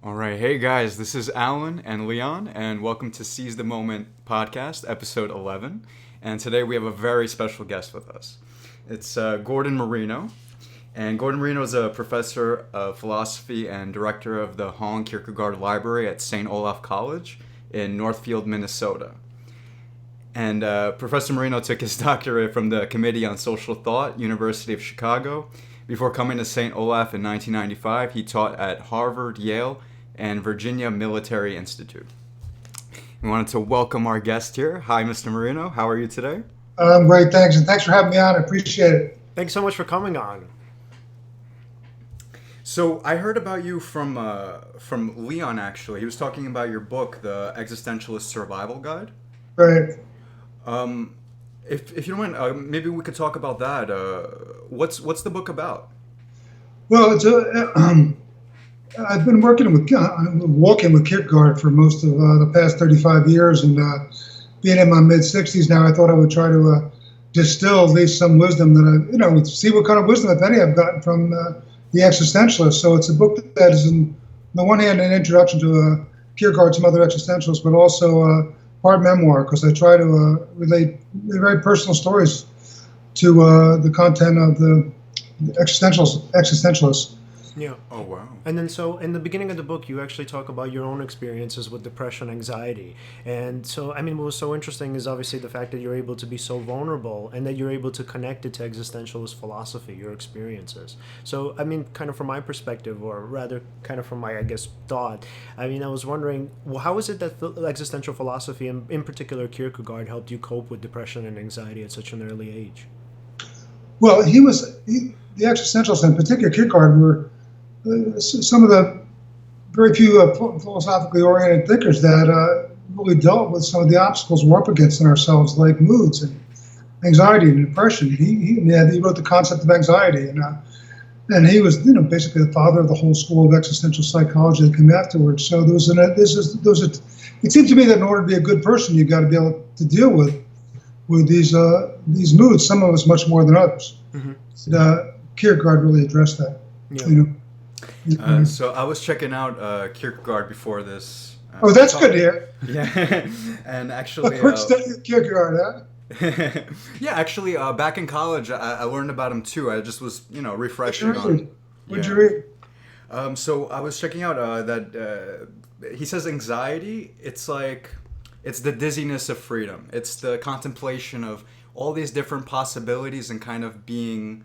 All right, hey guys, this is Alen and Leon, and welcome to Seize the Moment podcast, episode 11. And today we have a very special guest with us. It's Gordon Marino, and Gordon Marino is a professor of philosophy and director of the Hong Kierkegaard Library at St. Olaf College in Northfield, Minnesota. And Professor Marino took his doctorate from the Committee on Social Thought, University of Chicago. Before coming to St. Olaf in 1995, he taught at Harvard, Yale, and Virginia Military Institute. We wanted to welcome our guest here. Hi, Mr. Marino. How are you today? I'm great, thanks. And thanks for having me on. I appreciate it. Thanks so much for coming on. So I heard about you from Leon, actually. He was talking about your book, The Existentialist Survival Guide. Right. If you don't mind, maybe we could talk about that. What's the book about? Well, I've been walking with Kierkegaard for most of the past 35 years, and being in my mid-60s now, I thought I would try to distill at least some wisdom that see what kind of wisdom, if any, I've gotten from the Existentialist. So it's a book that is, on the one hand, an introduction to Kierkegaard, some other existentialists, but also part memoir, because I try to relate very personal stories to the content of the existentialists. Yeah. Oh, wow. And then so in the beginning of the book, you actually talk about your own experiences with depression, anxiety. And so, what was so interesting is obviously the fact that you're able to be so vulnerable and that you're able to connect it to existentialist philosophy, your experiences. So, kind of from my perspective, or rather kind of from my, thought, I was wondering, well, how is it that existential philosophy, and in particular Kierkegaard, helped you cope with depression and anxiety at such an early age? Well, the existentialists, in particular Kierkegaard, were some of the very few philosophically oriented thinkers that really dealt with some of the obstacles we're up against in ourselves, like moods and anxiety and depression. He wrote the concept of anxiety, and he was basically the father of the whole school of existential psychology that came afterwards. So it seemed to me that in order to be a good person, you've got to be able to deal with these moods. Some of us much more than others. Mm-hmm. Kierkegaard really addressed that. Yeah. So I was checking out Kierkegaard before this. That's good to hear. Yeah, and actually, a quick study of Kierkegaard, huh? Yeah, actually, back in college, I learned about him too. I just was, refreshing on. What'd you read? So I was checking out that he says anxiety. It's the dizziness of freedom. It's the contemplation of all these different possibilities and kind of being.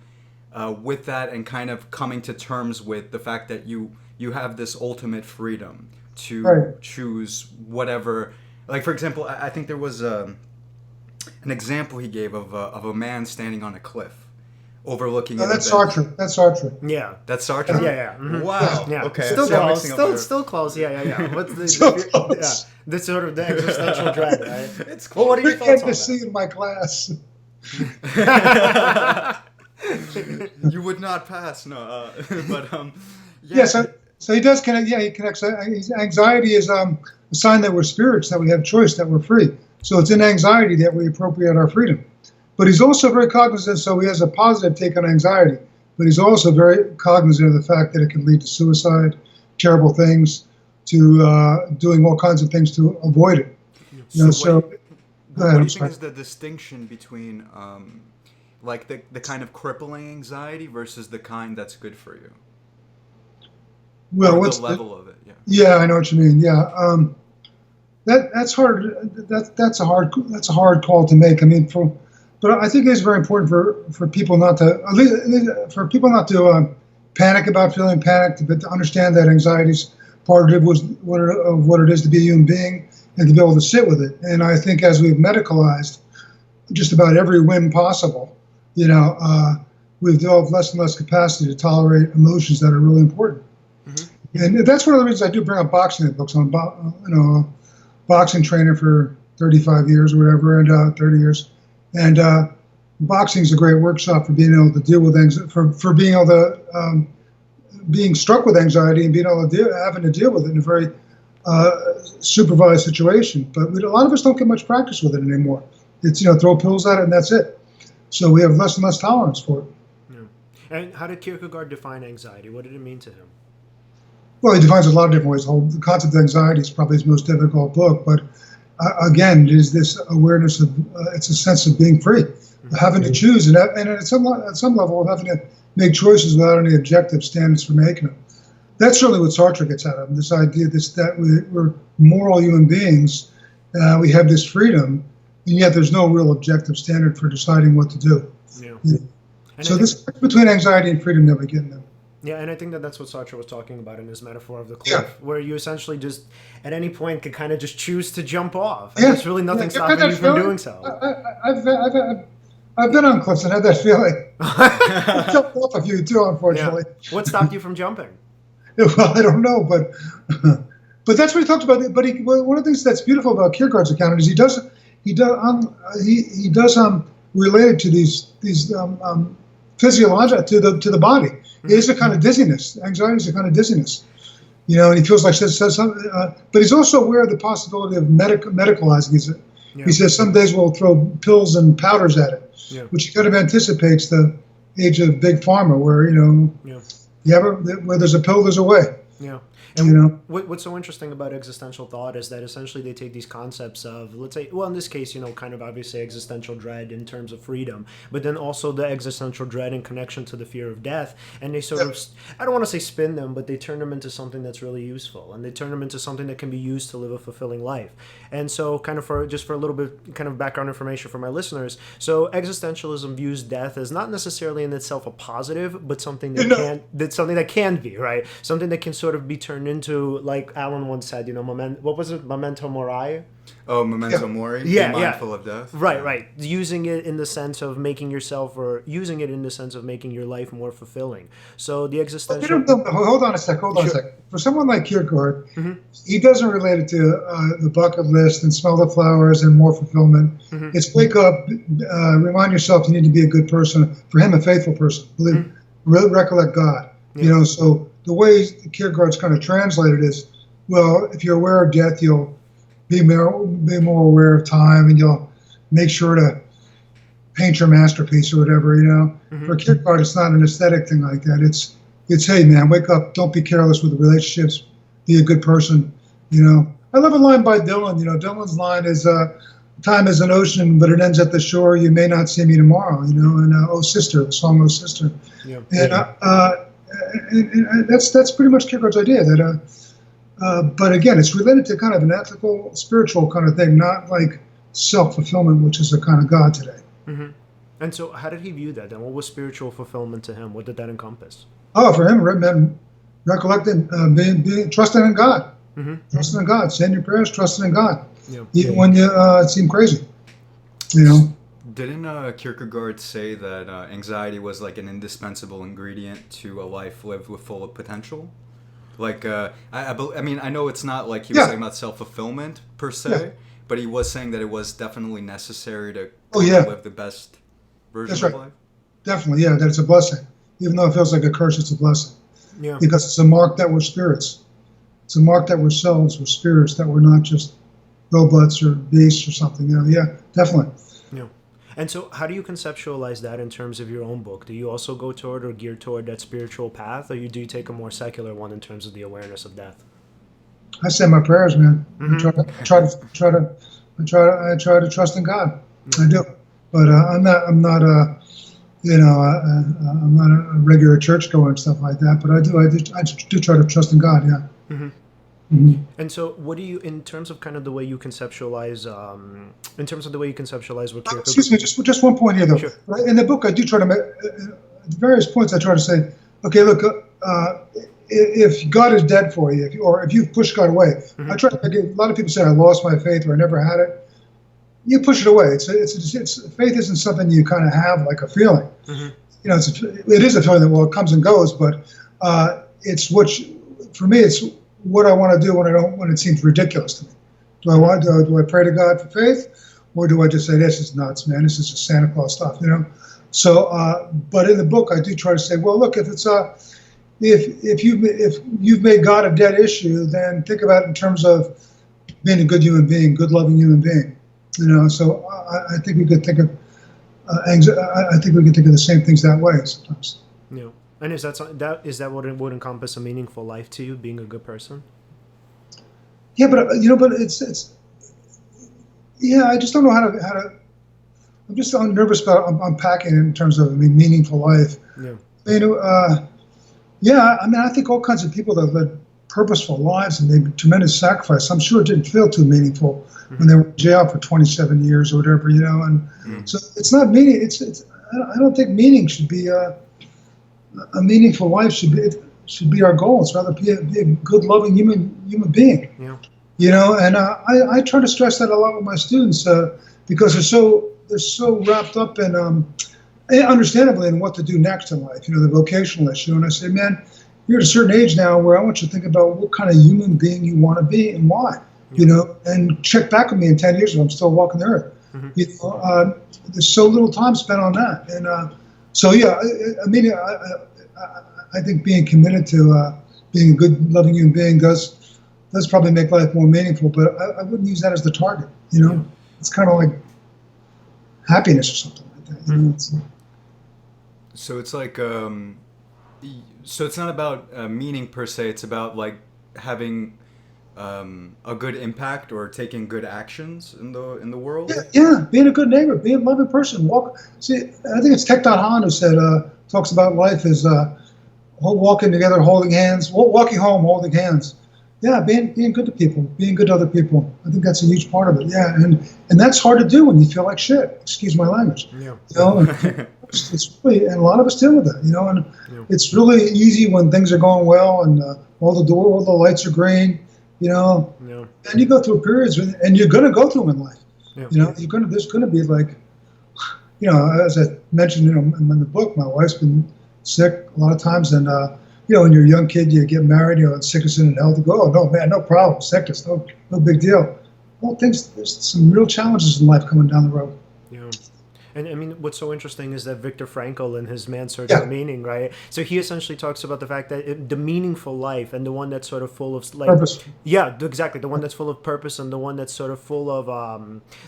With that, and kind of coming to terms with the fact that you have this ultimate freedom to choose whatever. Like, for example, I think there was an example he gave of a man standing on a cliff overlooking. That's Sartre. That's Sartre. Yeah, that's Sartre. Yeah. Mm-hmm. Wow. Yeah. Okay. Still close. Still close. Yeah. What's the the sort of the existential dread, right? It's cool. Well, what are your thoughts on that? C in my class. You would not pass, no. But yeah. So he does connect. Yeah, he connects. Anxiety is a sign that we're spirits, that we have choice, that we're free. So it's in anxiety that we appropriate our freedom. But he's also very cognizant. So he has a positive take on anxiety, but he's also very cognizant of the fact that it can lead to suicide, terrible things, to doing all kinds of things to avoid it. What do you think is the distinction between like the kind of crippling anxiety versus the kind that's good for you? Well, what's the level of it? Yeah, I know what you mean. Yeah, that's hard. That's a hard call to make. But I think it's very important for people not to panic about feeling panicked, but to understand that anxiety is part of what it is to be a human being, and to be able to sit with it. And I think as we've medicalized just about every whim possible, we've developed less and less capacity to tolerate emotions that are really important. Mm-hmm. And that's one of the reasons I do bring up boxing in the books. I'm a boxing trainer for 35 years or whatever, and 30 years. And boxing is a great workshop for being able to deal with anxiety, for being able to being struck with anxiety and being able to having to deal with it in a very supervised situation. But a lot of us don't get much practice with it anymore. It's throw pills at it and that's it. So we have less and less tolerance for it. Yeah. And how did Kierkegaard define anxiety? What did it mean to him? Well, he defines it a lot of different ways. The concept of anxiety is probably his most difficult book, but again, it is this awareness of it's a sense of being free, having to choose, and at some level, of having to make choices without any objective standards for making them. That's certainly what Sartre gets out of him, this idea that we're moral human beings, we have this freedom, and yet there's no real objective standard for deciding what to do. Yeah. So this between anxiety and freedom that we get in them. Yeah, and I think that's what Sartre was talking about in his metaphor of the cliff, where you essentially just, at any point, could kind of just choose to jump off. And there's really nothing stopping you from doing so. I've been on cliffs and had that feeling. I've jumped off a few too, unfortunately. Yeah. What stopped you from jumping? Well, I don't know, but that's what he talks about. But one of the things that's beautiful about Kierkegaard's account is he does relate it to these physiological to the body. It is a kind of dizziness. Anxiety is a kind of dizziness, and he feels like but he's also aware of the possibility of medicalizing it. Yeah. He says some days we'll throw pills and powders at it, which he kind of anticipates the age of big pharma, where where there's a pill, there's a way. Yeah. And what's so interesting about existential thought is that essentially they take these concepts of, let's say, well, in this case, kind of obviously existential dread in terms of freedom, but then also the existential dread in connection to the fear of death. And they sort of, I don't want to say spin them, but they turn them into something that's really useful. And they turn them into something that can be used to live a fulfilling life. And so kind of for a little bit kind of background information for my listeners. So existentialism views death as not necessarily in itself a positive, but something that can be, right? Something that can sort of be turned into, like Alen once said, what was it? Memento mori? Oh, memento mori? Yeah, Be mindful of death? Right. Using it in the sense of making your life more fulfilling. So the existential... Hold on a sec. For someone like Kierkegaard, he doesn't relate it to the bucket list and smell the flowers and more fulfillment. It's wake up, remind yourself you need to be a good person. For him, a faithful person. Recollect God. So the way Kierkegaard's kind of translated is, well, if you're aware of death, you'll be more aware of time, and you'll make sure to paint your masterpiece or whatever, For Kierkegaard, it's not an aesthetic thing like that. It's hey, man, wake up, don't be careless with the relationships, be a good person, I love a line by Dylan, Dylan's line is, time is an ocean, but it ends at the shore, you may not see me tomorrow, and Oh Sister, the song Oh Sister. Yeah. And that's pretty much Kierkegaard's idea that, but again, it's related to kind of an ethical, spiritual kind of thing, not like self-fulfillment, which is a kind of God today. And so, how did he view that? Then, what was spiritual fulfillment to him? What did that encompass? Oh, for him, recollecting, being trusting in God, trusting in God, saying your prayers, trusting in God, even when you seem crazy, Didn't Kierkegaard say that anxiety was like an indispensable ingredient to a life lived with full of potential? Like, I mean, I know it's not like he was saying about self-fulfillment per se, but he was saying that it was definitely necessary to live the best version of life. Definitely, that it's a blessing. Even though it feels like a curse, it's a blessing. Yeah. Because it's a mark that we're spirits. It's a mark that we're selves, we're spirits, that we're not just robots or beasts or something. Definitely. Yeah. And so how do you conceptualize that in terms of your own book? Do you also go toward or gear toward that spiritual path, or do you take a more secular one in terms of the awareness of death? I say my prayers, man. I try to trust in God. I do. But I'm not a regular churchgoer and stuff like that, but I do try to trust in God, And so, what do you, in terms of kind of the way you conceptualize, what Kierkegaard... Excuse me, just one point here, though. Sure. In the book, I do try to make, at various points, I try to say, okay, look, if God is dead for you, if you've pushed God away, I try to make it, a lot of people say, I lost my faith or I never had it. You push it away. Faith isn't something you kind of have like a feeling. It is a feeling that, it comes and goes, but for me, it's what I want to do when it seems ridiculous to me. Do I pray to God for faith, or do I just say, this is nuts, man, this is just Santa Claus stuff, So, but in the book, I do try to say, well, look, if you've made God a dead issue, then think about it in terms of being a good human being, good loving human being. So I think we could think of the same things that way sometimes. Yeah. And is that what it would encompass a meaningful life to you, being a good person? Yeah, but but it's yeah. I just don't know how to. I'm nervous about unpacking it in terms of meaningful life. Yeah. Yeah. I mean, I think all kinds of people that led purposeful lives and made tremendous sacrifice, I'm sure it didn't feel too meaningful when they were in jail for 27 years or whatever, And so it's not meaning. I don't think meaning should be a meaningful life should be our goal. It's rather be a good, loving human being. Yeah. And I try to stress that a lot with my students because they're so wrapped up in understandably in what to do next in life. The vocational issue, and I say, man, you're at a certain age now where I want you to think about what kind of human being you want to be and why. And check back with me in 10 years if I'm still walking the earth. There's so little time spent on that, and so yeah, I think being committed to being a good, loving human being does probably make life more meaningful. But I wouldn't use that as the target. It's kind of like happiness or something like that. So it's like, so it's not about meaning per se. It's about like having a good impact or taking good actions in the world. Yeah, being a good neighbor, being a loving person. See, I think it's Tech Han who said talks about life as walking together, holding hands, walking home, holding hands. Yeah, being good to people, being good to other people. I think that's a huge part of it. Yeah, and that's hard to do when you feel like shit. Excuse my language. Yeah. It's really, and a lot of us deal with it. And it's really easy when things are going well and all the lights are green. And you go through periods, and you're going to go through them in life. There's going to be like, as I mentioned, in the book, my wife's been sick a lot of times, and when you're a young kid, you get married, sickness and health, you go, oh no, man, no problem, sickness, no big deal. Well, there's some real challenges in life coming down the road. Yeah. And I mean, what's so interesting is that Viktor Frankl in his Man's Search for Meaning, right? So he essentially talks about the fact that the meaningful life and the one that's sort of full of purpose. Yeah, exactly. The one that's full of purpose and the one that's sort of full of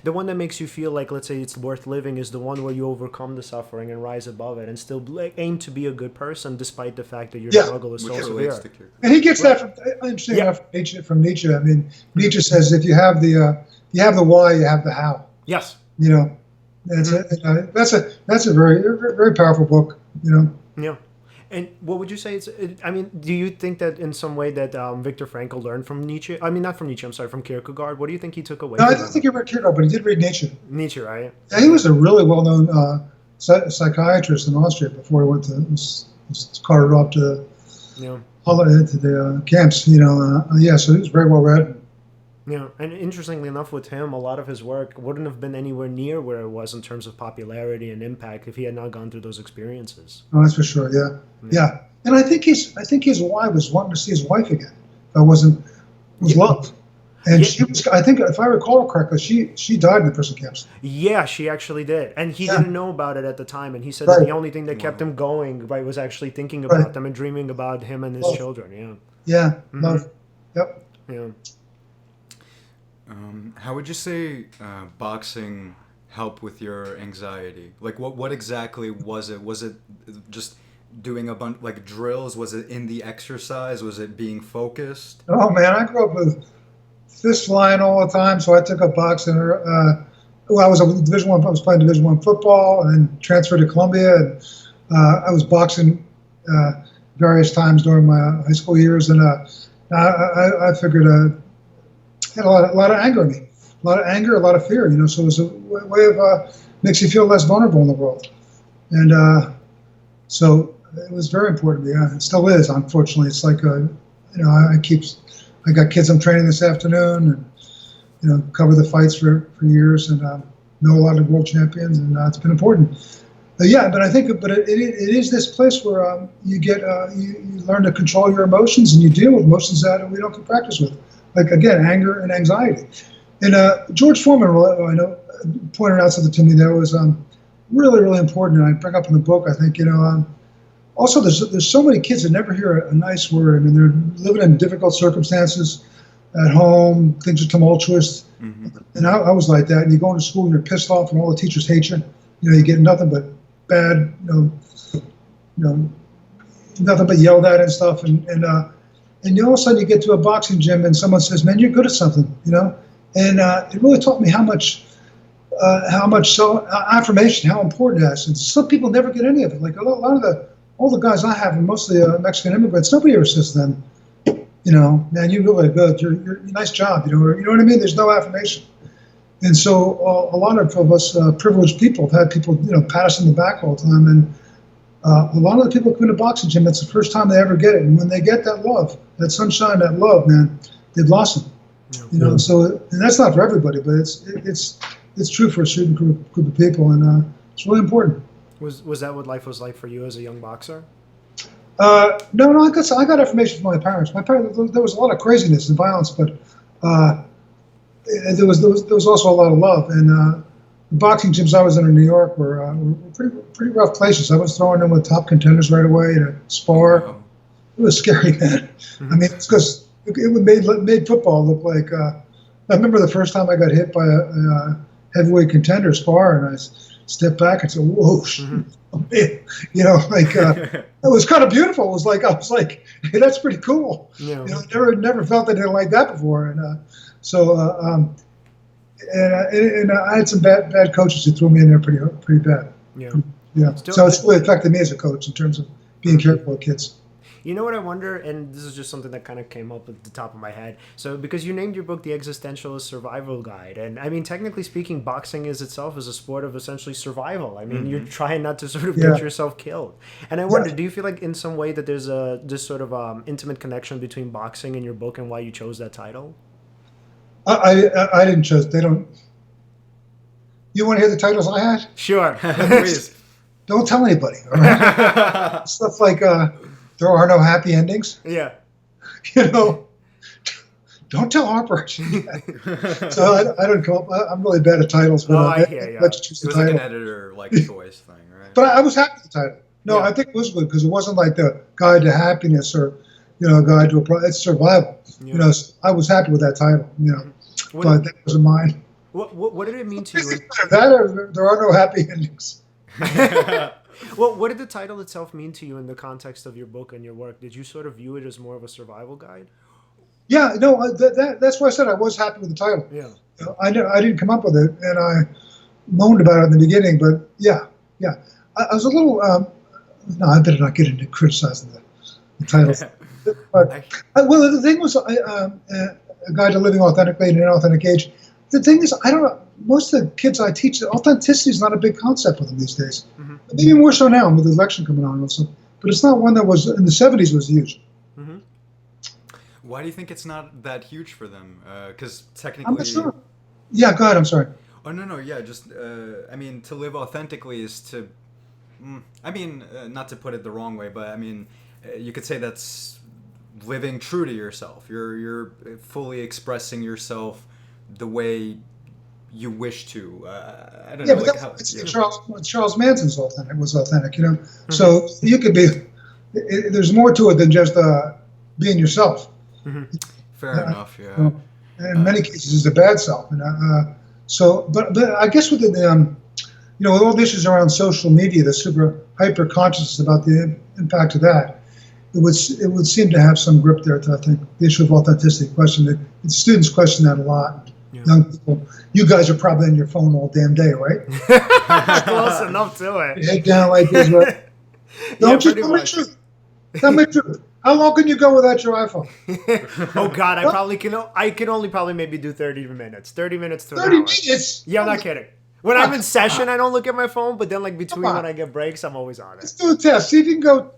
the one that makes you feel like, let's say, it's worth living is the one where you overcome the suffering and rise above it and still aim to be a good person despite the fact that your struggle is so severe. And he gets that from Nietzsche. I mean, Nietzsche says if you have the why, you have the how. Yes. That's a very, very powerful book. Yeah. And what would you say? Do you think that in some way that Viktor Frankl learned from Nietzsche? I mean, not from Nietzsche. I'm sorry, from Kierkegaard. What do you think he took away? No, I don't think he read Kierkegaard, but he did read Nietzsche. Nietzsche, right? Yeah, he was a really well-known psychiatrist in Austria before he was carted off to the camps. So he was very well read. Yeah, and interestingly enough, with him, a lot of his work wouldn't have been anywhere near where it was in terms of popularity and impact if he had not gone through those experiences. Oh, that's for sure. Yeah. And I think his wife was wanting to see his wife again. That was love. And she was, I think, if I recall correctly, she died in the prison camps. Yeah, she actually did. And he didn't know about it at the time. And he said that the only thing that kept him going, was actually thinking about them and dreaming about him and his children. Yeah. Yeah. Mm-hmm. Love. Yep. Yeah. How would you say boxing helped with your anxiety? Like, what exactly was it? Was it just doing a bunch like drills? Was it in the exercise? Was it being focused? Oh man, I grew up with fist flying all the time, so I took up boxing. I was I was playing Division I football, and transferred to Columbia, and I was boxing various times during my high school years, and I figured. Had a lot of anger in me, a lot of fear, so it was a way of makes you feel less vulnerable in the world, and so it was very important to me. It still is, unfortunately. It's like I got kids I'm training this afternoon, and cover the fights for years, and know a lot of world champions, and it's been important. But I think it is this place where you get you learn to control your emotions, and you deal with emotions that we don't get practice with. Like, again, anger and anxiety. And George Foreman, I know, pointed out something to me that was really, really important, and I bring up in the book, I think, also there's so many kids that never hear a nice word. I mean, they're living in difficult circumstances at home, things are tumultuous, and I was like that, and you go into school and you're pissed off and all the teachers hate you, you get nothing but bad, nothing but yelled at and stuff. And all of a sudden you get to a boxing gym and someone says, "Man, you're good at something," And it really taught me how much affirmation, how important it is. And some people never get any of it. Like a lot of all the guys I have, and mostly Mexican immigrants, nobody ever says to them, "Man, you're really good. You're nice job." You know what I mean? There's no affirmation. And so a lot of us privileged people have had people, pat us in the back all the time. And a lot of the people who come to boxing gym, that's the first time they ever get it. And when they get that love, that sunshine, that love, man, they blossom. So, and that's not for everybody, but it's true for a certain group of people, and it's really important. Was that what life was like for you as a young boxer? No, I got information from my parents. My parents, there was a lot of craziness and violence, but there was also a lot of love. And the boxing gyms I was in New York were pretty rough places. I was throwing them with top contenders right away in a spar. Wow. It was scary, man. I mean, it's because it made football look like. I remember the first time I got hit by a heavyweight contender spar, and I stepped back and said, "Whoosh." It was kind of beautiful. It was like I was like, "Hey, that's pretty cool." Yeah. Never felt anything like that before, and I had some bad coaches who threw me in there pretty bad. Yeah. So it's really affected me as a coach in terms of being careful with kids. You know what I wonder, and this is just something that kind of came up at the top of my head. So, because you named your book The Existentialist Survival Guide, and I mean, technically speaking, boxing is itself is a sport of essentially survival. I mean, you're trying not to sort of get yourself killed. And I wonder, do you feel like in some way that there's this sort of intimate connection between boxing and your book and why you chose that title? I didn't choose. They don't. You want to hear the titles I had? Sure, please. Don't tell anybody. All right? Stuff like. There are no happy endings. Yeah. Don't tell Harper. So I don't come up. I'm really bad at titles, but I hear you. Let's choose the title. It was like an editor choice thing, right? But I was happy with the title. No, I think it was good because it wasn't like the guide to happiness or guide to a. It's survival. Yeah. So I was happy with that title. But that wasn't mine. What did it mean to you? There are no happy endings. Well, what did the title itself mean to you in the context of your book and your work? Did you sort of view it as more of a survival guide? Yeah, no, that's why I said I was happy with the title. Yeah. I didn't come up with it, and I moaned about it in the beginning, but yeah. I was a little, no, I better not get into criticizing the title. But, well, the thing was, A Guide to Living Authentically in an Inauthentic Age. The thing is, I don't know, most of the kids I teach, authenticity is not a big concept with them these days. Mm-hmm. Maybe more so now with the election coming on also. But it's not one that was, in the 70s was huge. Mm-hmm. Why do you think it's not that huge for them? Because technically... I'm not sure. Yeah, go ahead, I'm sorry. Oh, no, yeah, just, I mean, to live authentically is to... I mean, not to put it the wrong way, but I mean, you could say that's living true to yourself. You're fully expressing yourself the way you wish to. I don't know. But Charles Manson's was authentic, Mm-hmm. So you could be. There's more to it than just being yourself. Mm-hmm. Fair enough. Yeah. In many cases, it's a bad self. But I guess with the with all the issues around social media, the super hyper consciousness about the impact of that, it would seem to have some grip there. I think the issue of authenticity the students question that a lot. Yeah. Young people, you guys are probably on your phone all damn day, right? Close enough to it. Head down like this, right? Don't you tell me the truth. Tell me the truth. How long can you go without your iPhone? Oh God, I can only probably maybe do 30 minutes. 30 minutes to 30 an hour. minutes? Yeah, I'm not kidding. When I'm in session, I don't look at my phone, but then between when I get breaks, I'm always on it. Let's do a test. See if you can go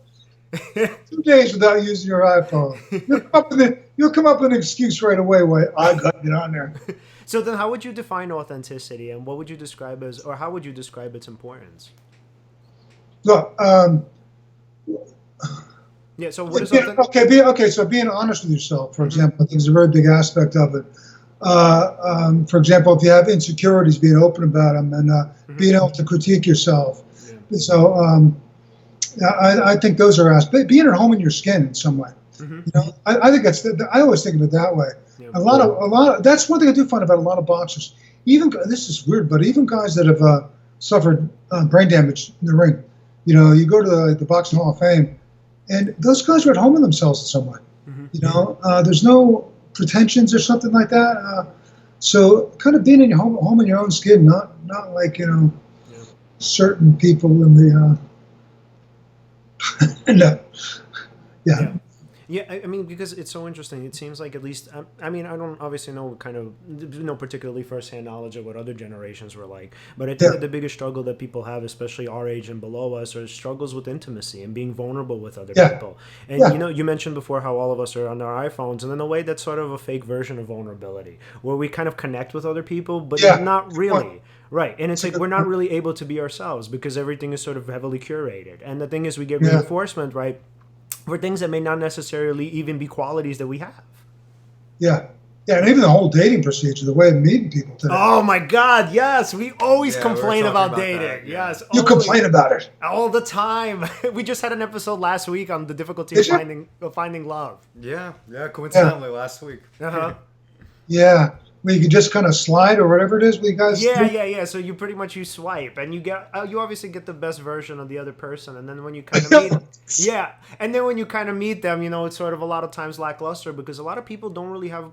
2 days without using your iPhone. You'll come up with an excuse right away why I got to get on there. So then how would you define authenticity, and what would you describe as, or how would you describe its importance? Look, yeah, so what is okay, so being honest with yourself, for example, I think is a very big aspect of it. For example, if you have insecurities, being open about them and being able to critique yourself. Yeah. So I think those are aspects. Being at home in your skin in some way. Mm-hmm. I think I always think of it that way. Yeah. A lot of that's one thing I do find about a lot of boxers. Even this is weird, but even guys that have suffered brain damage in the ring. You go to the Boxing Hall of Fame, And those guys are at home in themselves somewhat. There's no pretensions or something like that. So kind of being in your home in your own skin, not like, certain people in the, no. Yeah. Yeah, I mean, because it's so interesting. It seems like, at least, I mean, I don't obviously know particularly firsthand knowledge of what other generations were like, but I think that the biggest struggle that people have, especially our age and below us, are struggles with intimacy and being vulnerable with other people. And, you mentioned before how all of us are on our iPhones, and in a way that's sort of a fake version of vulnerability, where we kind of connect with other people, but not really. Right. And it's like we're not really able to be ourselves because everything is sort of heavily curated. And the thing is, we get reinforcement, right, for things that may not necessarily even be qualities that we have. Yeah. Yeah, and even the whole dating procedure, the way of meeting people today. Oh my God, yes. We always complain about dating. Yes. You complain about it. All the time. We just had an episode last week on the difficulty of finding love. Yeah, coincidentally last week. Yeah. Where you can just kind of slide or whatever it is we guys do. Yeah. So you pretty much, you swipe and you obviously get the best version of the other person, and then when you kind of meet and then when you kind of meet them, it's sort of a lot of times lackluster because a lot of people don't really have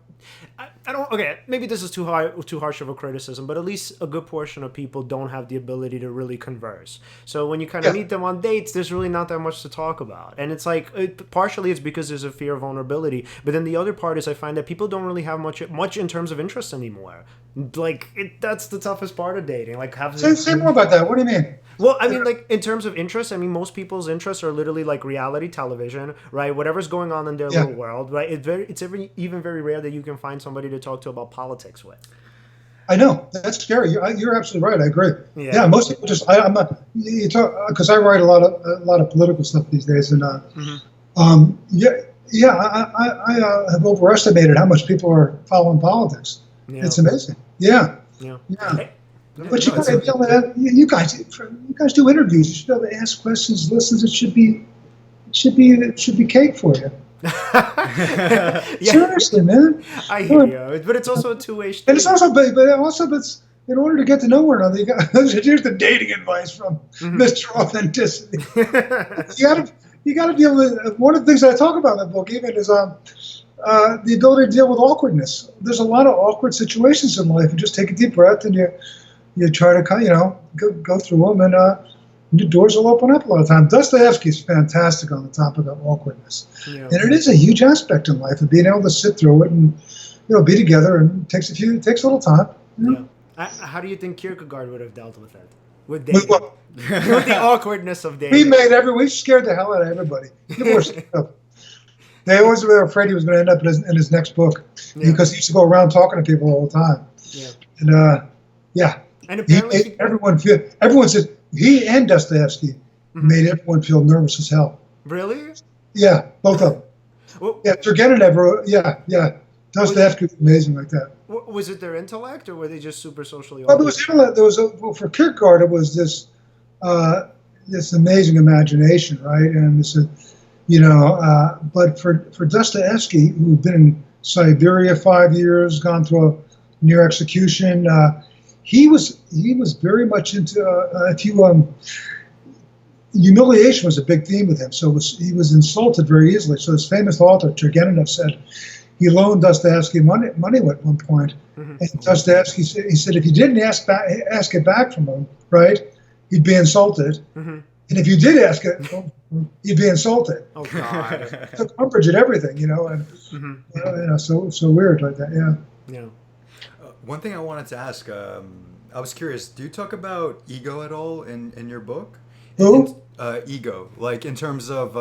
maybe this is too harsh of a criticism, but at least a good portion of people don't have the ability to really converse. So when you kind of meet them on dates, there's really not that much to talk about, and it's like partially it's because there's a fear of vulnerability, but then the other part is I find that people don't really have much in terms of interest anymore. Like that's the toughest part of dating. Like, say more about that. What do you mean? Well, I mean, like in terms of interest, I mean, most people's interests are literally like reality television, right? Whatever's going on in their little world, right? It's even very rare that you can find somebody to talk to about politics with. I know, that's scary. You're absolutely right. I agree. Yeah, most people just I'm not. You talk because I write a lot of political stuff these days, and I have overestimated how much people are following politics. Yeah. It's amazing. Yeah. But you gotta be able to. You guys do interviews. You should be able to ask questions, listen. It should be cake for you. Seriously, man. I hear you, but it's also a two-way street. And it's also, but it's in order to get to know one another. Here's the dating advice from Mr. Authenticity. you got to be able to. One of the things I talk about in the book even is the ability to deal with awkwardness. There's a lot of awkward situations in life. You just take a deep breath and you try to go through them, and the doors will open up a lot of times. Dostoevsky's fantastic on the topic of awkwardness, and it is a huge aspect in life of being able to sit through it and be together. And it takes a little time. How do you think Kierkegaard would have dealt with it? With dating? With the awkwardness of dating. We scared the hell out of everybody. They always were afraid he was going to end up in his next book because he used to go around talking to people all the time. And apparently everyone said he and Dostoevsky made everyone feel nervous as hell. Really? Yeah, both of them. Well, Turgenev. Dostoevsky was amazing like that. Was it their intellect, or were they just super socially? Well, there was intellect. For Kierkegaard, it was this amazing imagination, right? And this, but for Dostoevsky, who'd been in Siberia 5 years, gone through a near execution, he was very much into humiliation was a big theme with him. So he was insulted very easily. So this famous author Turgenev said he loaned Dostoevsky money at one point, and Dostoevsky said if you didn't ask it back from him, right, he'd be insulted, and if you did ask it, he'd be insulted. Oh God! Took umbrage at everything, and so weird like that, yeah. One thing I wanted to ask, I was curious, do you talk about ego at all in your book? Who? Ego, like in terms of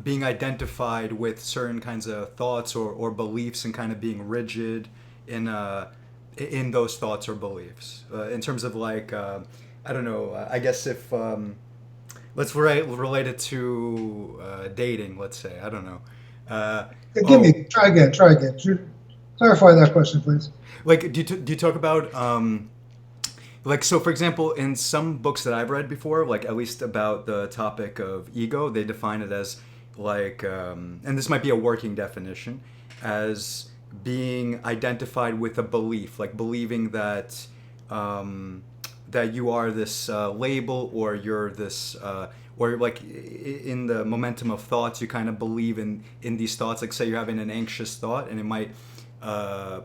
being identified with certain kinds of thoughts or beliefs and kind of being rigid in those thoughts or beliefs. In terms of like, I don't know, I guess if, let's relate it to dating, let's say, I don't know. Try again. Clarify that question, please. Like, do you talk about, like, so for example, in some books that I've read before, like at least about the topic of ego, they define it as like, and this might be a working definition, as being identified with a belief, like believing that that you are this label, or you're this, or like in the momentum of thoughts, you kind of believe in these thoughts. Like say you're having an anxious thought, and it might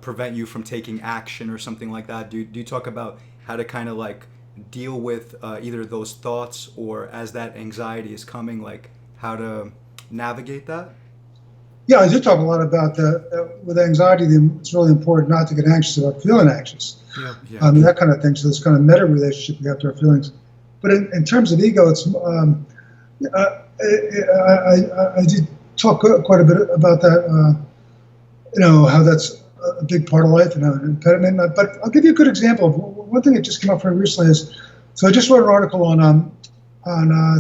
prevent you from taking action or something like that. Do you talk about how to kind of like deal with either those thoughts, or as that anxiety is coming, like how to navigate that? Yeah, I do talk a lot about that. With anxiety, it's really important not to get anxious about feeling anxious. Yeah. I mean, that kind of thing. So this kind of meta relationship we have to our feelings. But in terms of ego, it's I did talk quite a bit about that. How that's a big part of life and an impediment. But I'll give you a good example of one thing that just came up very recently is, so I just wrote an article on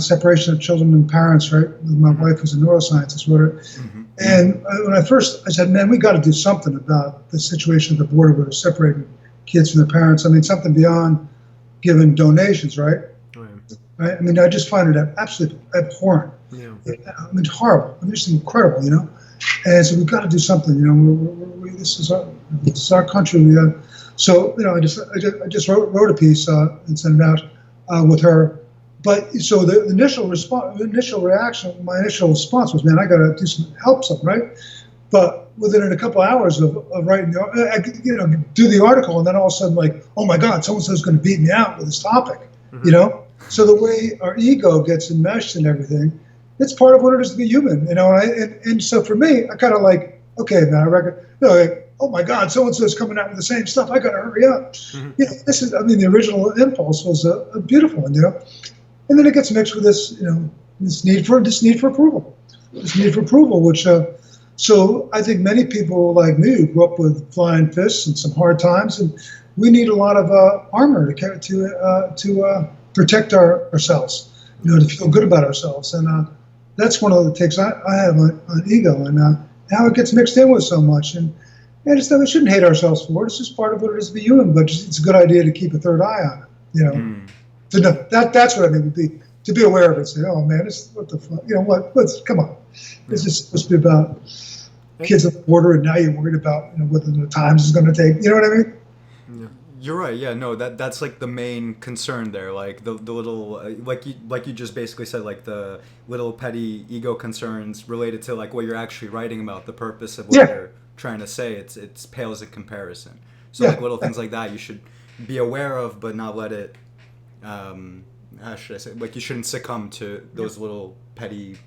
separation of children and parents, right? With my wife, who's a neuroscientist, wrote it. Mm-hmm. And when I said, man, we got to do something about the situation at the border where we're separating kids from their parents. I mean, something beyond giving donations, right? Right? I mean, I just find it absolutely abhorrent. Yeah. I mean, it's horrible. I mean, it's incredible, And so we've got to do something, this is our country. So, I just wrote a piece and sent it out with her. But so the initial reaction, my initial response was, man, I got to help something, right? But within a couple of hours of writing, do the article, and then all of a sudden, like, oh my God, so-and-so's going to beat me out with this topic, So the way our ego gets enmeshed in everything, it's part of what it is to be human, And so for me, I kind of like, okay, man, I reckon, oh my God, so-and-so's coming out with the same stuff. I got to hurry up. Mm-hmm. The original impulse was a beautiful one, And then it gets mixed with this, this need for approval, which, so I think many people like me who grew up with flying fists and some hard times, and we need a lot of armor to protect ourselves, to feel good about ourselves, and that's one of the takes I have on ego, and how it gets mixed in with so much, and it's that we shouldn't hate ourselves for it. It's just part of what it is to be human, but it's a good idea to keep a third eye on it, To know, that's what I mean, to be aware of it. Say, oh man, what the fuck? Come on. This is supposed to be about kids at the border, and now you're worried about what the times is going to take. You know what I mean? Yeah. You're right. Yeah, no, that's like the main concern there. Like the little, like you just basically said, like the little petty ego concerns related to like what you're actually writing about, the purpose of what you're trying to say. It's pales in comparison. So like little things like that you should be aware of, but not let it. How should I say? Like you shouldn't succumb to those little petty.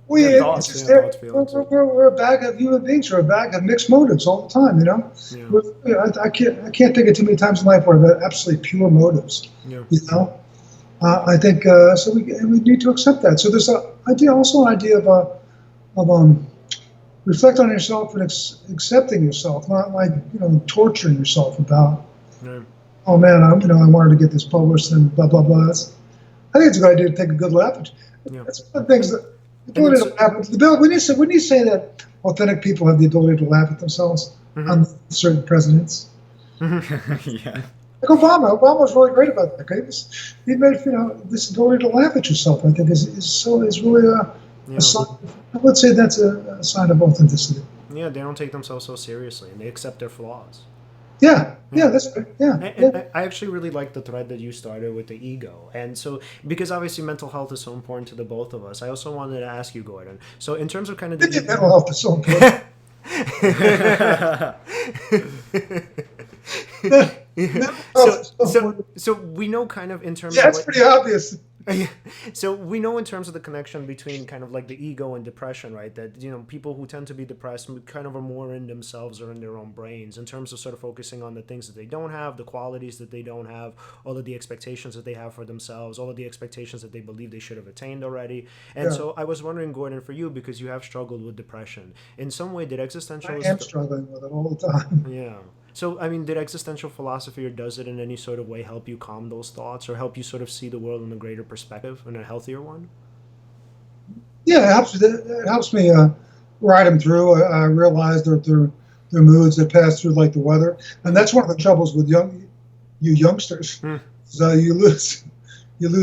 Thoughts, we're a bag of human beings. We're a bag of mixed motives all the time. I can't think of too many times in life where I've had absolutely pure motives. I think so. We need to accept that. So there's also an idea of reflect on yourself and accepting yourself, not like torturing yourself about. Oh man, I wanted to get this published and blah blah blah. I think it's a good idea to take a good laugh at. That's one of the things that the ability to laugh at. When you say that authentic people have the ability to laugh at themselves on certain presidents, yeah, like Obama was really great about that. Okay? He made this ability to laugh at yourself. I think is really a sign. I would say that's a sign of authenticity. Yeah, they don't take themselves so seriously, and they accept their flaws. Yeah, that's good. And I actually really like the thread that you started with the ego. And so, because obviously mental health is so important to the both of us, I also wanted to ask you, Gordon. So in terms of kind of the mental health is so important. So we know kind of in terms of it's pretty obvious. So we know in terms of the connection between kind of like the ego and depression, right? That people who tend to be depressed kind of are more in themselves or in their own brains in terms of sort of focusing on the things that they don't have, the qualities that they don't have, all of the expectations that they have for themselves, all of the expectations that they believe they should have attained already. And so I was wondering, Gordon, for you, because you have struggled with depression, in some way did existentialism... I am struggling with it all the time. Yeah. So, I mean, did existential philosophy, or does it in any sort of way help you calm those thoughts, or help you sort of see the world in a greater perspective, in a healthier one? Yeah, it helps me ride them through. I realize their moods that pass through like the weather. And that's one of the troubles with you youngsters. So you lose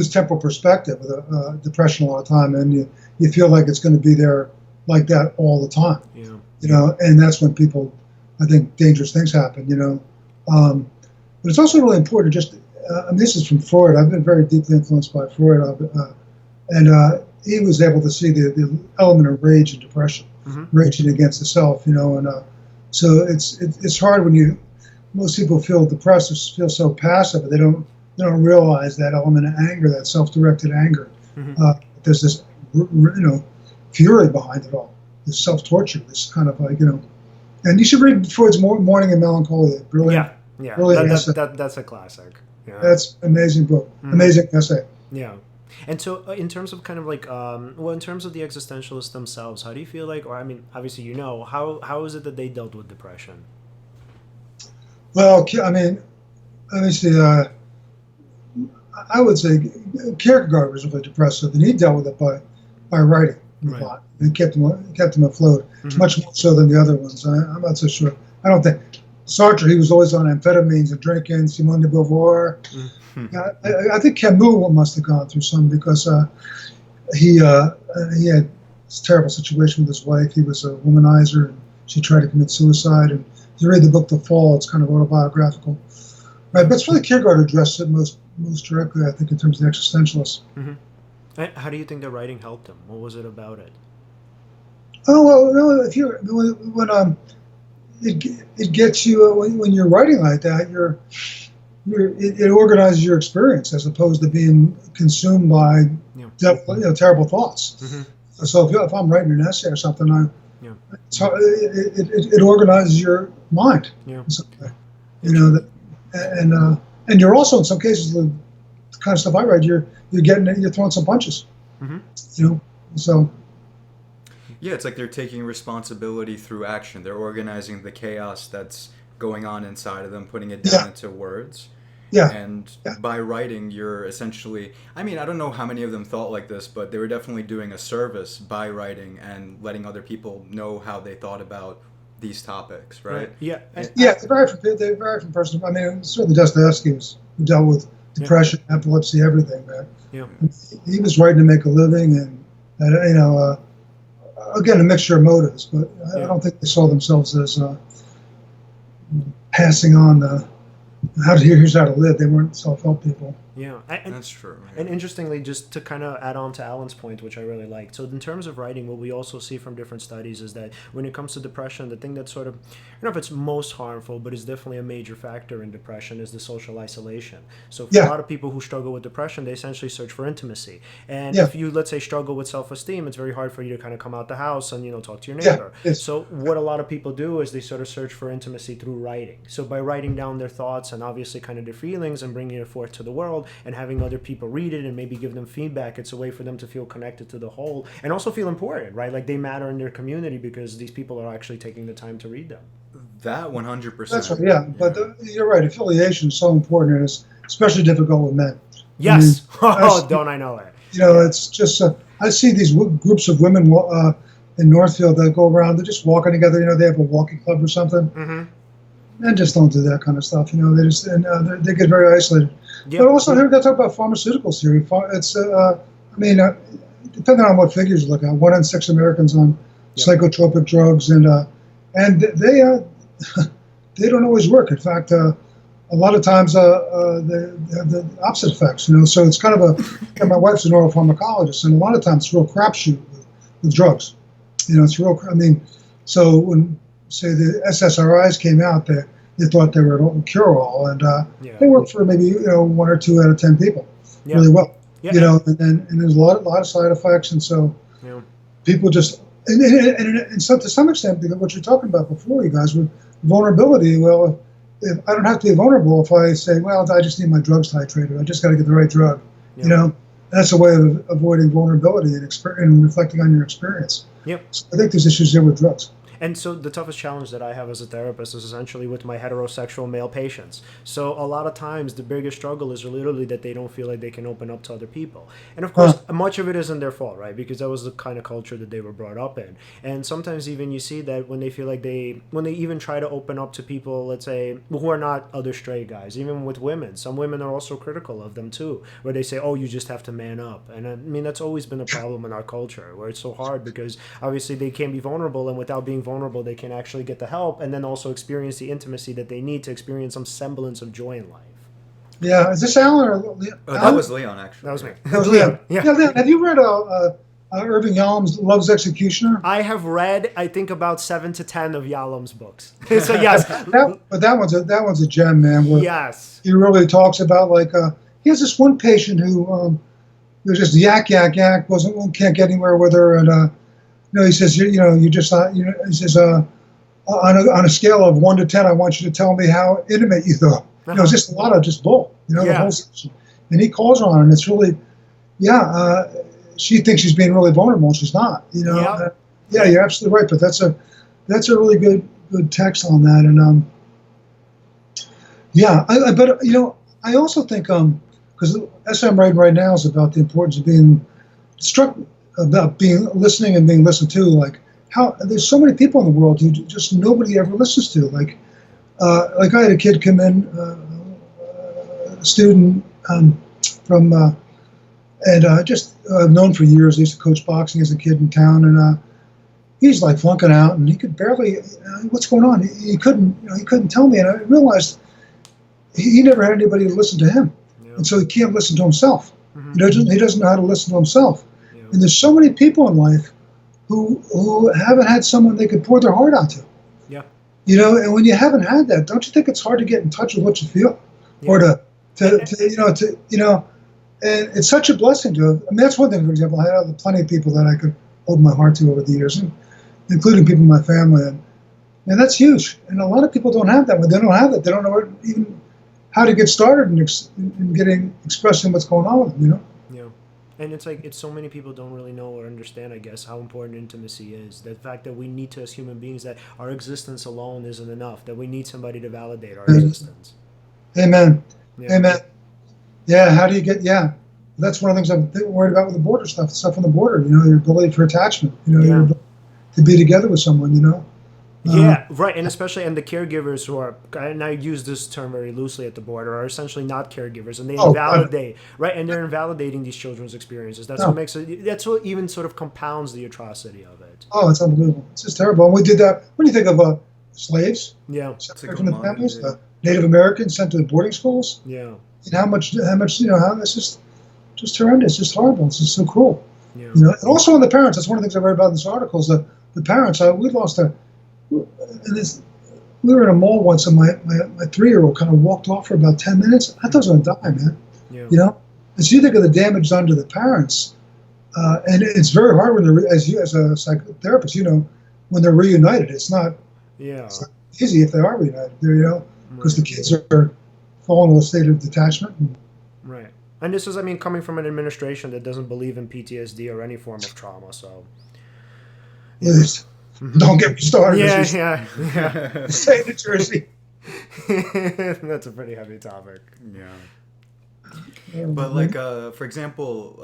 temporal perspective with depression a lot of time, and you feel like it's going to be there like that all the time. Yeah. And that's when people... I think dangerous things happen, but it's also really important. Just, this is from Freud. I've been very deeply influenced by Freud. and he was able to see the element of rage and depression, raging against the self, and so it's hard when most people feel depressed or feel so passive, but they don't realize that element of anger, that self-directed anger. There's this fury behind it all, this self-torture, this kind of and you should read Freud's Mourning and Melancholia. Brilliant. Yeah. Brilliant That's a classic. Yeah. That's an amazing book, amazing essay. Yeah. And so in terms of kind of like, in terms of the existentialists themselves, how do you feel like, or I mean, obviously, how is it that they dealt with depression? Well, I mean, obviously, I would say Kierkegaard was really depressive, and he dealt with it by writing a lot. It kept him afloat, much more so than the other ones. I'm not so sure. I don't think Sartre, he was always on amphetamines and drinking. Simone de Beauvoir. I think Camus must have gone through some, because he had this terrible situation with his wife. He was a womanizer, and she tried to commit suicide. And if you read the book The Fall, it's kind of autobiographical, right? But it's really Kierkegaard who addressed it most directly, I think, in terms of the existentialists. How do you think the writing helped him? What was it about it? Oh well, no, if you're when it gets you when you're writing like that, it organizes your experience as opposed to being consumed by terrible thoughts. So if I'm writing an essay or something, it organizes your mind. And you're also, in some cases, the kind of stuff I write, you're throwing some punches. So. Yeah, it's like they're taking responsibility through action. They're organizing the chaos that's going on inside of them, putting it down into words. Yeah. And by writing, you're essentially, I mean, I don't know how many of them thought like this, but they were definitely doing a service by writing and letting other people know how they thought about these topics, right? Yeah. They vary from person. I mean, certainly Dostoevsky who dealt with depression, epilepsy, everything, man. Yeah. He was writing to make a living, and again, a mixture of motives, but I don't think they saw themselves as passing on here's how to live. They weren't self-help people. Yeah, that's true. And interestingly, just to kind of add on to Alan's point, which I really liked. So in terms of writing, what we also see from different studies is that when it comes to depression, the thing that's sort of, I don't know if it's most harmful, but is definitely a major factor in depression is the social isolation. So for a lot of people who struggle with depression, they essentially search for intimacy. And if you, let's say, struggle with self-esteem, it's very hard for you to kind of come out the house and, talk to your neighbor. So what a lot of people do is they sort of search for intimacy through writing. So by writing down their thoughts and obviously kind of their feelings and bringing it forth to the world and having other people read it and maybe give them feedback, it's a way for them to feel connected to the whole and also feel important, right? Like they matter in their community because these people are actually taking the time to read them. That 100%. That's right, but you're right. Affiliation is so important, and it's especially difficult with men. Yes. Don't I know it? It's just, I see these groups of women in Northfield that go around, they're just walking together, they have a walking club or something. Men just don't do that kind of stuff, they just, they get very isolated. But also here they talk about pharmaceuticals here. It's, depending on what figures you look at, 1 in 6 Americans on psychotropic drugs, and they don't always work. In fact, a lot of times they have the opposite effects. So it's kind of my wife's an oral pharmacologist, and a lot of times it's a real crapshoot with drugs. It's real. So when say the SSRIs came out, they thought they were a cure-all, and they worked for maybe 1 or 2 out of 10 people really well. And there's a lot of side effects, and so people just and so to some extent, because what you're talking about before, you guys, with vulnerability. Well, if I don't have to be vulnerable if I say, well, I just need my drugs titrated. I just got to get the right drug. That's a way of avoiding vulnerability and reflecting on your experience. So I think there's issues there with drugs. And so the toughest challenge that I have as a therapist is essentially with my heterosexual male patients. So a lot of times the biggest struggle is literally that they don't feel like they can open up to other people. And of course, much of it isn't their fault, right? Because that was the kind of culture that they were brought up in. And sometimes even you see that when they feel like when they even try to open up to people, let's say, who are not other straight guys, even with women. Some women are also critical of them too, where they say, oh, you just have to man up. And I mean, that's always been a problem in our culture, where it's so hard because obviously they can't be vulnerable, and without being vulnerable, they can actually get the help and then also experience the intimacy that they need to experience some semblance of joy in life. Yeah, is this Alan or Leon? That was Leon, actually. That was me. That was Leon. Yeah. Yeah, Leon, have you read Irving Yalom's Love's Executioner? I have read, I think, about 7 to 10 of Yalom's books. So yes, But that one's a gem, man. Where yes, he really talks about he has this one patient who was just yak, can't get anywhere with her, and he says, you just he says on a scale of 1 to 10, I want you to tell me how intimate you thought. It's just a lot of just bull, the whole section. And he calls her on it, and it's really, she thinks she's being really vulnerable, and she's not. Yeah, you're absolutely right. But that's a really good text on that, and I also think because the essay I'm writing right now is about the importance of being struck about being listening and being listened to. Like how there's so many people in the world who just nobody ever listens to. Like I had a kid come in, a student from. I've known for years. I used to coach boxing as a kid in town, and he's like flunking out, and he could barely. What's going on? He couldn't tell me, and I realized he never had anybody to listen to him, and so he can't listen to himself. Mm-hmm. He doesn't know how to listen to himself, and there's so many people in life who haven't had someone they could pour their heart out to. Yeah. And when you haven't had that, don't you think it's hard to get in touch with what you feel, or and it's such a blessing to have. I mean, that's one thing, for example. I had plenty of people that I could hold my heart to over the years, including people in my family. And that's huge. And a lot of people don't have that. When they don't have that, they don't know even how to get started in expressing what's going on with them, Yeah. And it's so many people don't really know or understand, I guess, how important intimacy is. The fact that we need to, as human beings, that our existence alone isn't enough, that we need somebody to validate our existence. Amen. Yeah. Amen. Yeah, how do you get, that's one of the things I'm worried about with the border stuff on the border, your ability for attachment, your ability to be together with someone, Yeah, right, and especially, and the caregivers who are, and I use this term very loosely at the border, are essentially not caregivers, and they invalidate, right, and they're invalidating these children's experiences. That's what makes it, that's what even sort of compounds the atrocity of it. Oh, it's unbelievable. It's just terrible. And we did that, when you think of slaves, from the families, Native Americans sent to the boarding schools, and how much, it's just horrendous, just horrible, it's just so cruel. Yeah. And also on the parents, that's one of the things I read about in this article, is that the parents, we lost we were in a mall once, and my 3-year-old kind of walked off for about 10 minutes. I thought I was going to die, man. Yeah. And so you think of the damage done to the parents, and it's very hard when they're, as a psychotherapist, when they're reunited. It's not easy if they are reunited, because the kids are falling into a state of detachment. Right. And this is, coming from an administration that doesn't believe in PTSD or any form of trauma, so. Yes. Don't get me started. Yeah. Say New Jersey. That's a pretty heavy topic. Yeah. But for example,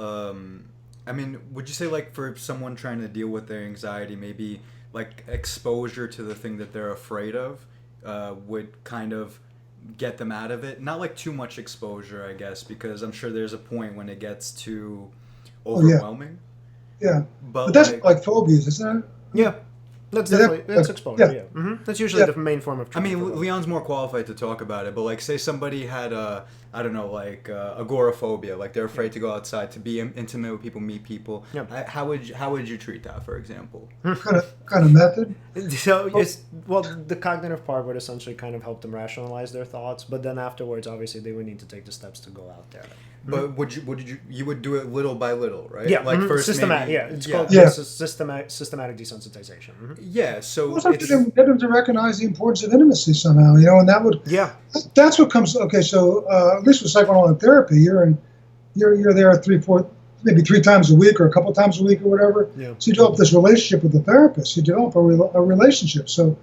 would you say for someone trying to deal with their anxiety, maybe exposure to the thing that they're afraid of would kind of get them out of it? Not too much exposure, I guess, because I'm sure there's a point when it gets too overwhelming. Yeah. But that's phobias, isn't it? Yeah. That's exposure, yeah. Mm-hmm. That's usually the main form of treatment. Leon's more qualified to talk about it, but say somebody had agoraphobia, they're afraid to go outside, to be intimate with people, meet people. Yeah. How would you treat that, for example? kind of method? So the cognitive part would essentially kind of help them rationalize their thoughts, but then afterwards, obviously, they would need to take the steps to go out there. But you would do it little by little, right? Yeah, first systematic. Maybe, it's called systematic desensitization. Mm-hmm. Yeah, so it's get them to recognize the importance of intimacy somehow, and that would that's what comes. Okay, so at least with psychoanalytic therapy, you're there 3 times a week or a couple times a week or whatever. Yeah. So you develop this relationship with the therapist. You develop a relationship. So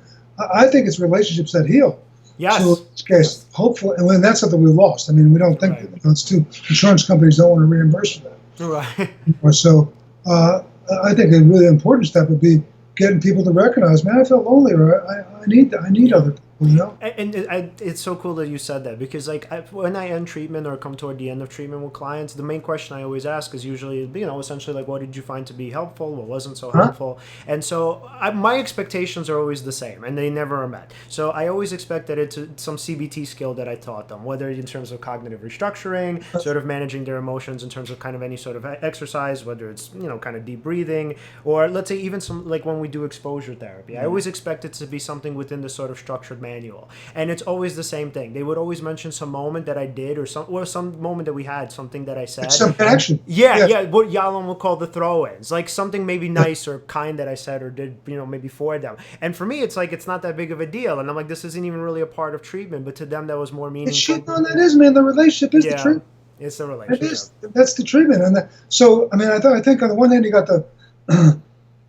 I think it's relationships that heal. Yes. So in this case, hopefully, and that's something we lost. We don't think it's too. Insurance companies don't want to reimburse for that. Right. So I think a really important step would be getting people to recognize, man, I feel lonely, or I need other people. you know? It's so cool that you said that, because like when I end treatment or come toward the end of treatment with clients, the main question I always ask is usually, essentially like, what did you find to be helpful? What wasn't so helpful? And so my expectations are always the same, and they never are met. So I always expect that it's some CBT skill that I taught them, whether in terms of cognitive restructuring, sort of managing their emotions in terms of kind of any sort of exercise, whether it's, kind of deep breathing, or let's say even some, like when we do exposure therapy, I always expect it to be something within the sort of structured manual. And it's always the same thing. They would always mention some moment that I did, or some moment that we had, something that I said. It's some connection. Yeah, what Alen would call the throw-ins. Like something maybe nice or kind that I said or did, maybe for them. And for me, it's like, it's not that big of a deal. And I'm like, this isn't even really a part of treatment, but to them, that was more meaningful. That is, man. The relationship is the treatment. It's the relationship. That's the treatment. And so, I mean, I think on the one hand, you got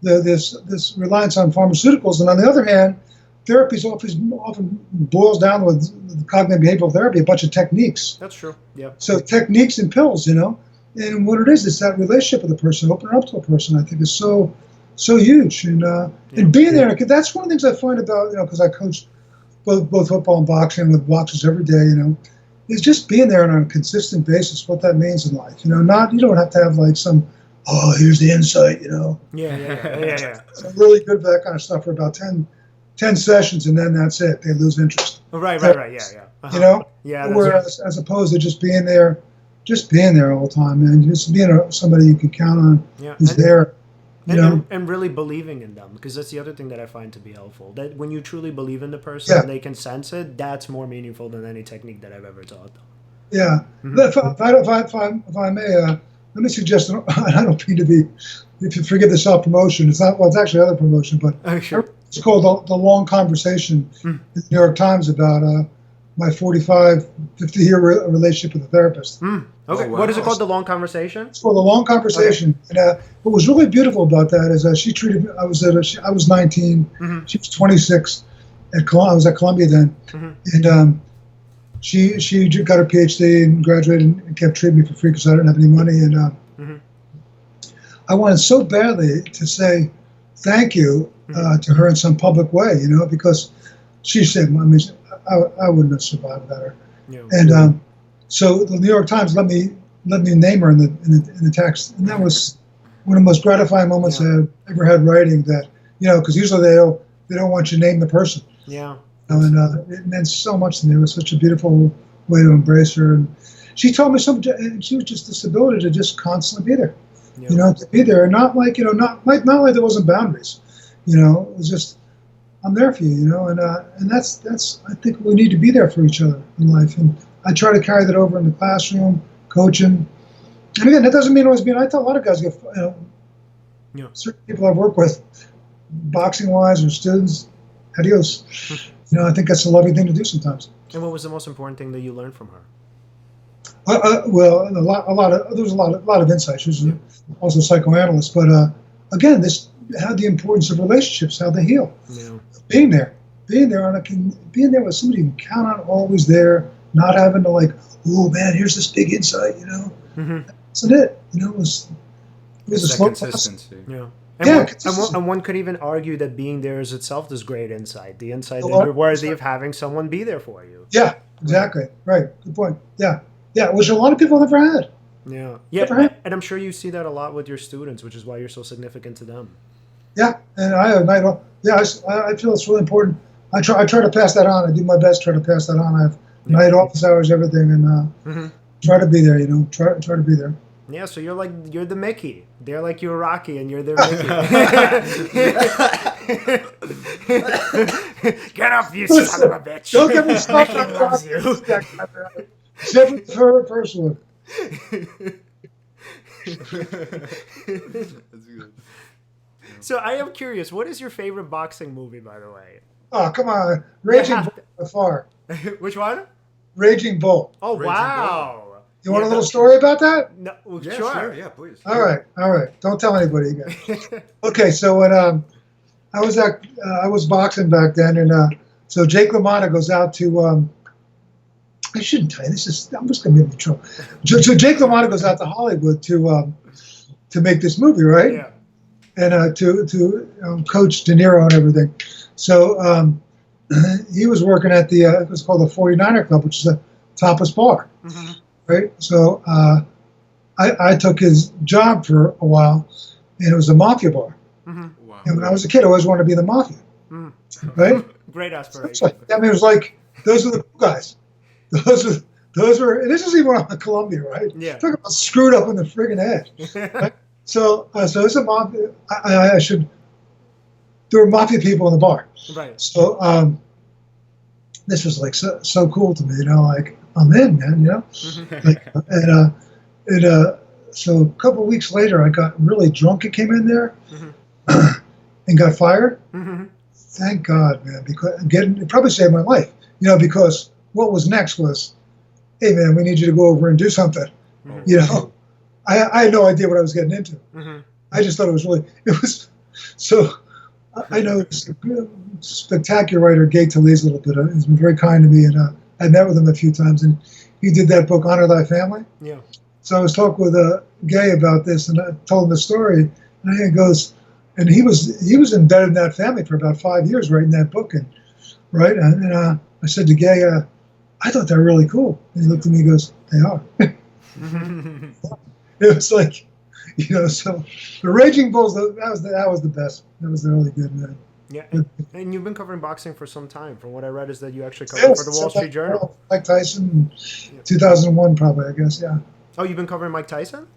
this reliance on pharmaceuticals, and on the other hand, therapy often boils down with cognitive behavioral therapy, a bunch of techniques. That's true. Yeah. So techniques and pills, and what it is that relationship with the person, opening up to a person, I think is so huge, and being there. That's one of the things I find about, because I coach both football and boxing with boxers every day, is just being there on a consistent basis. What that means in life, you don't have to have like some, here's the insight, Yeah. So I'm really good for that kind of stuff for about 10 sessions, and then that's it. They lose interest. Right. Yeah. Yeah. Whereas, as opposed to just being there all the time, and just being somebody you can count on, who's there. And really believing in them, because that's the other thing that I find to be helpful. That when you truly believe in the person and they can sense it, that's more meaningful than any technique that I've ever taught them. Yeah. Mm-hmm. If I may, let me suggest. I don't mean to be. If you forgive the self-promotion, it's not. Well, it's actually other promotion, but sure. It's called the Long Conversation in the New York Times about my 50-year relationship with a therapist. Okay. Oh, wow. What is it called? The Long Conversation? It's called The Long Conversation. Okay. And what was really beautiful about that is she treated me. I was 19. Mm-hmm. She was 26. I was at Columbia then. Mm-hmm. And she got her PhD and graduated and kept treating me for free because I didn't have any money. And I wanted so badly to say thank you to her in some public way, because she said, I wouldn't have survived without her. Yeah. And so the New York Times let me name her in the text, and that was one of the most gratifying moments I've ever had writing. That because usually they don't want you to name the person. Yeah. And it meant so much to me. It was such a beautiful way to embrace her, and she told me something. And she was just this ability to just constantly be there. Yeah. To be there, and not like not like there wasn't boundaries. It was just, I'm there for you, and that's I think we need to be there for each other in life, and I try to carry that over in the classroom, coaching, and again, that doesn't mean always being. I tell a lot of guys get, certain people I've worked with, boxing wise or students, adios. I think that's a lovely thing to do sometimes. And what was the most important thing that you learned from her? Well, there was a lot of insight. She was also a psychoanalyst, but again, how the importance of relationships, how they heal. Yeah. Being there being there with somebody you can count on, always there, not having to like, oh man, here's this big insight, That's it. It was a slow consistency. Yeah. And and one could even argue that being there is itself this great insight. The insight that you're worthy of having someone be there for you. Yeah, exactly. Right. Good point. Yeah, which a lot of people never had. Yeah. And I'm sure you see that a lot with your students, which is why you're so significant to them. Yeah, and I feel it's really important. I try to pass that on. I do my best to try to pass that on. I have night office hours, everything, and try to be there. Try to be there. Yeah, so you're the Mickey. They're like you're Rocky, and you're their Mickey. Get up, you son of a bitch! Don't get me started. Mickey loves you. Except for her personally. That's good. So I am curious, what is your favorite boxing movie, by the way? Oh, come on. Raging Bull by far. Which one? Raging Bull. Oh, Raging wow. Bull. You want a little story about that? No, Yeah, sure. Yeah, please. All right. Don't tell anybody again. Okay, so when I was boxing back then, and so Jake LaMotta goes out to I shouldn't tell you this. I'm just going to get in trouble. So Jake LaMotta goes out to Hollywood to make this movie, right? Yeah. And to coach De Niro and everything. So he was working at the it was called the 49er Club, which is a topless bar, right? So I took his job for a while, and it was a mafia bar. Wow. And when I was a kid, I always wanted to be in the mafia, right? Great aspiration. So, I mean, it was like those were the cool guys. Those were. And this is even on Columbia, right? Yeah. Talk about screwed up in the friggin' head. Right? So it's a mafia. I should. There were mafia people in the bar. Right. So this was like so cool to me, you know. Like I'm in, man, you know. Like, so a couple of weeks later, I got really drunk and came in there and got fired. Thank God, man, because it probably saved my life, you know, because what was next was, hey, man, we need you to go over and do something. You know, I had no idea what I was getting into. I just thought it was so. I know this spectacular writer, Gay Talese, a little bit. He's been very kind to me, and I met with him a few times, and he did that book, Honor Thy Family. Yeah. So I was talking with Gay about this, and I told him the story, and he goes, and he was embedded in that family for about 5 years, writing that book, and right, and I said to Gay, I thought they were really cool, and he looked at me and goes, they are. It was like, you know, so the Raging Bulls, that was the best. That was really good, man. Yeah, and you've been covering boxing for some time. From what I read, is that you actually covered for the Wall Street Journal. Mike Tyson, 2001 probably, I guess, yeah. Oh, you've been covering Mike Tyson?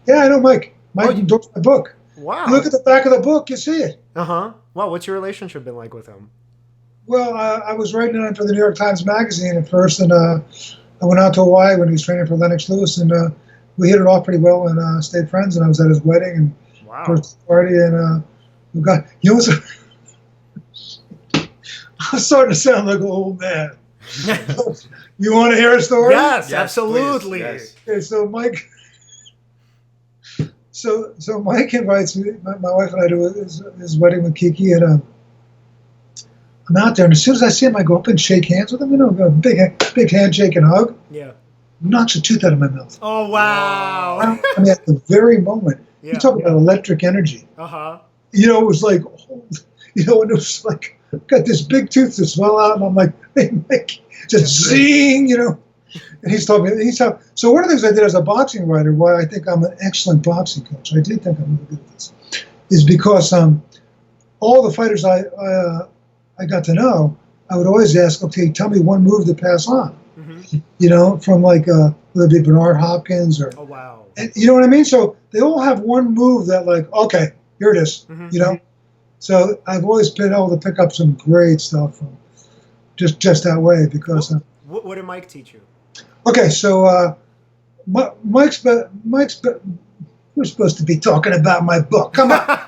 Yeah, I know Mike. Mike endorsed my book. Wow. You look at the back of the book, you see it. Wow, what's your relationship been like with him? Well, I was writing on for the New York Times Magazine at first, and I went out to Hawaii when he was training for Lennox Lewis, and we hit it off pretty well and stayed friends, and I was at his wedding and first party, and we got, you know, I'm starting to sound like an old man. You want to hear a story? Yes, absolutely. Yes. Okay, so Mike, so Mike invites me, my wife and I, to his wedding with Kiki, and I'm out there, and as soon as I see him, I go up and shake hands with him. You know, a big handshake and hug. Yeah. Knocks a tooth out of my mouth. Oh wow! I mean, at the very moment, you talk about electric energy. You know, it was like, you know, and it was like, got this big tooth to swell out, and I'm like, hey, Mike, just zing, you know. And he's talking. So one of the things I did as a boxing writer, why I think I'm an excellent boxing coach, I do think I'm really good at this, is because all the fighters I got to know, I would always ask, okay, tell me one move to pass on. You know, from like whether it be Bernard Hopkins or, and, you know what I mean? So they all have one move that like, okay, here it is, you know? So I've always been able to pick up some great stuff from just that way because. What did Mike teach you? Okay, so Mike's we're supposed to be talking about my book. Come on.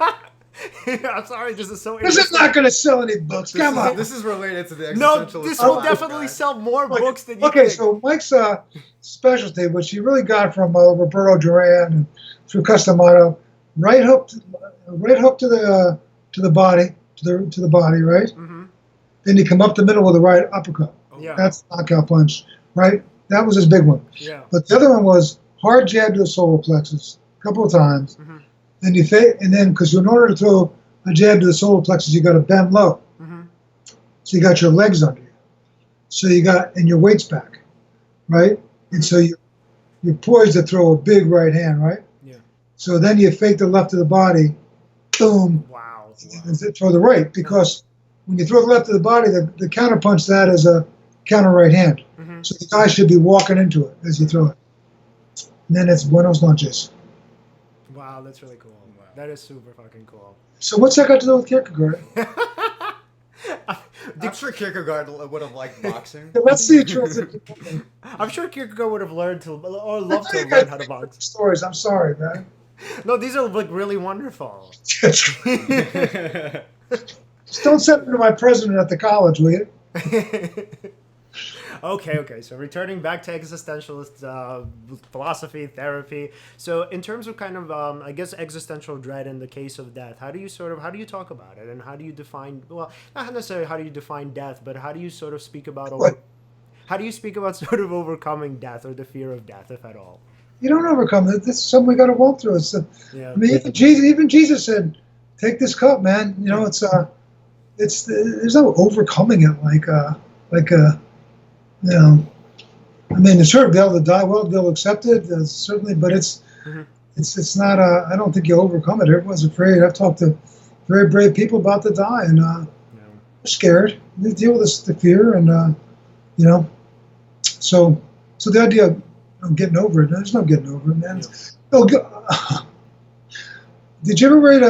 I'm sorry, this is so This is not going to sell any books. Come on. This is related to the Existentialist. No, this will definitely sell more books than you think. Okay, so Mike's specialty, which he really got from Roberto Duran and through Customato, right hook to the body, right? Then you come up the middle with a right uppercut. That's the knockout punch, right? That was his big one. Yeah. But the other one was hard jab to the solar plexus a couple of times. And then because in order to throw a jab to the solar plexus, you got to bend low. So you got your legs under you. So and your weight's back, right? And so you're poised to throw a big right hand, right? Yeah. So then you fake the left of the body, boom. Wow. And throw the right, because when you throw the left of the body, the counter punch to that is a counter right hand. So the guy should be walking into it as you throw it. And then it's buenos noches. Wow, that's really cool. Wow. That is super fucking cool. So what's that got to do with Kierkegaard? I'm sure Kierkegaard would have liked boxing. Let's see a transition. I'm sure Kierkegaard would have learned to, or loved to learn how to box. Stories. I'm sorry, man. No, these are like really wonderful. Just don't send me to my president at the college, will you? Okay. So returning back to existentialist philosophy, therapy. So in terms of kind of, I guess, existential dread in the case of death, how do you talk about it, and how do you define? Well, not necessarily how do you define death, but how do you sort of speak about sort of overcoming death or the fear of death, if at all? You don't overcome it. This is something we got to walk through. I mean, even Jesus said, "Take this cup, man." You know, it's there's no overcoming it like you know. I mean, it's sure to be able to die well, to be able to accept it, certainly, but it's not. I don't think you overcome it. Everyone's afraid. I've talked to very brave people about to die, and they're scared. They deal with the fear, and you know. So the idea of getting over it, there's no getting over it, man. Yeah. Did you ever read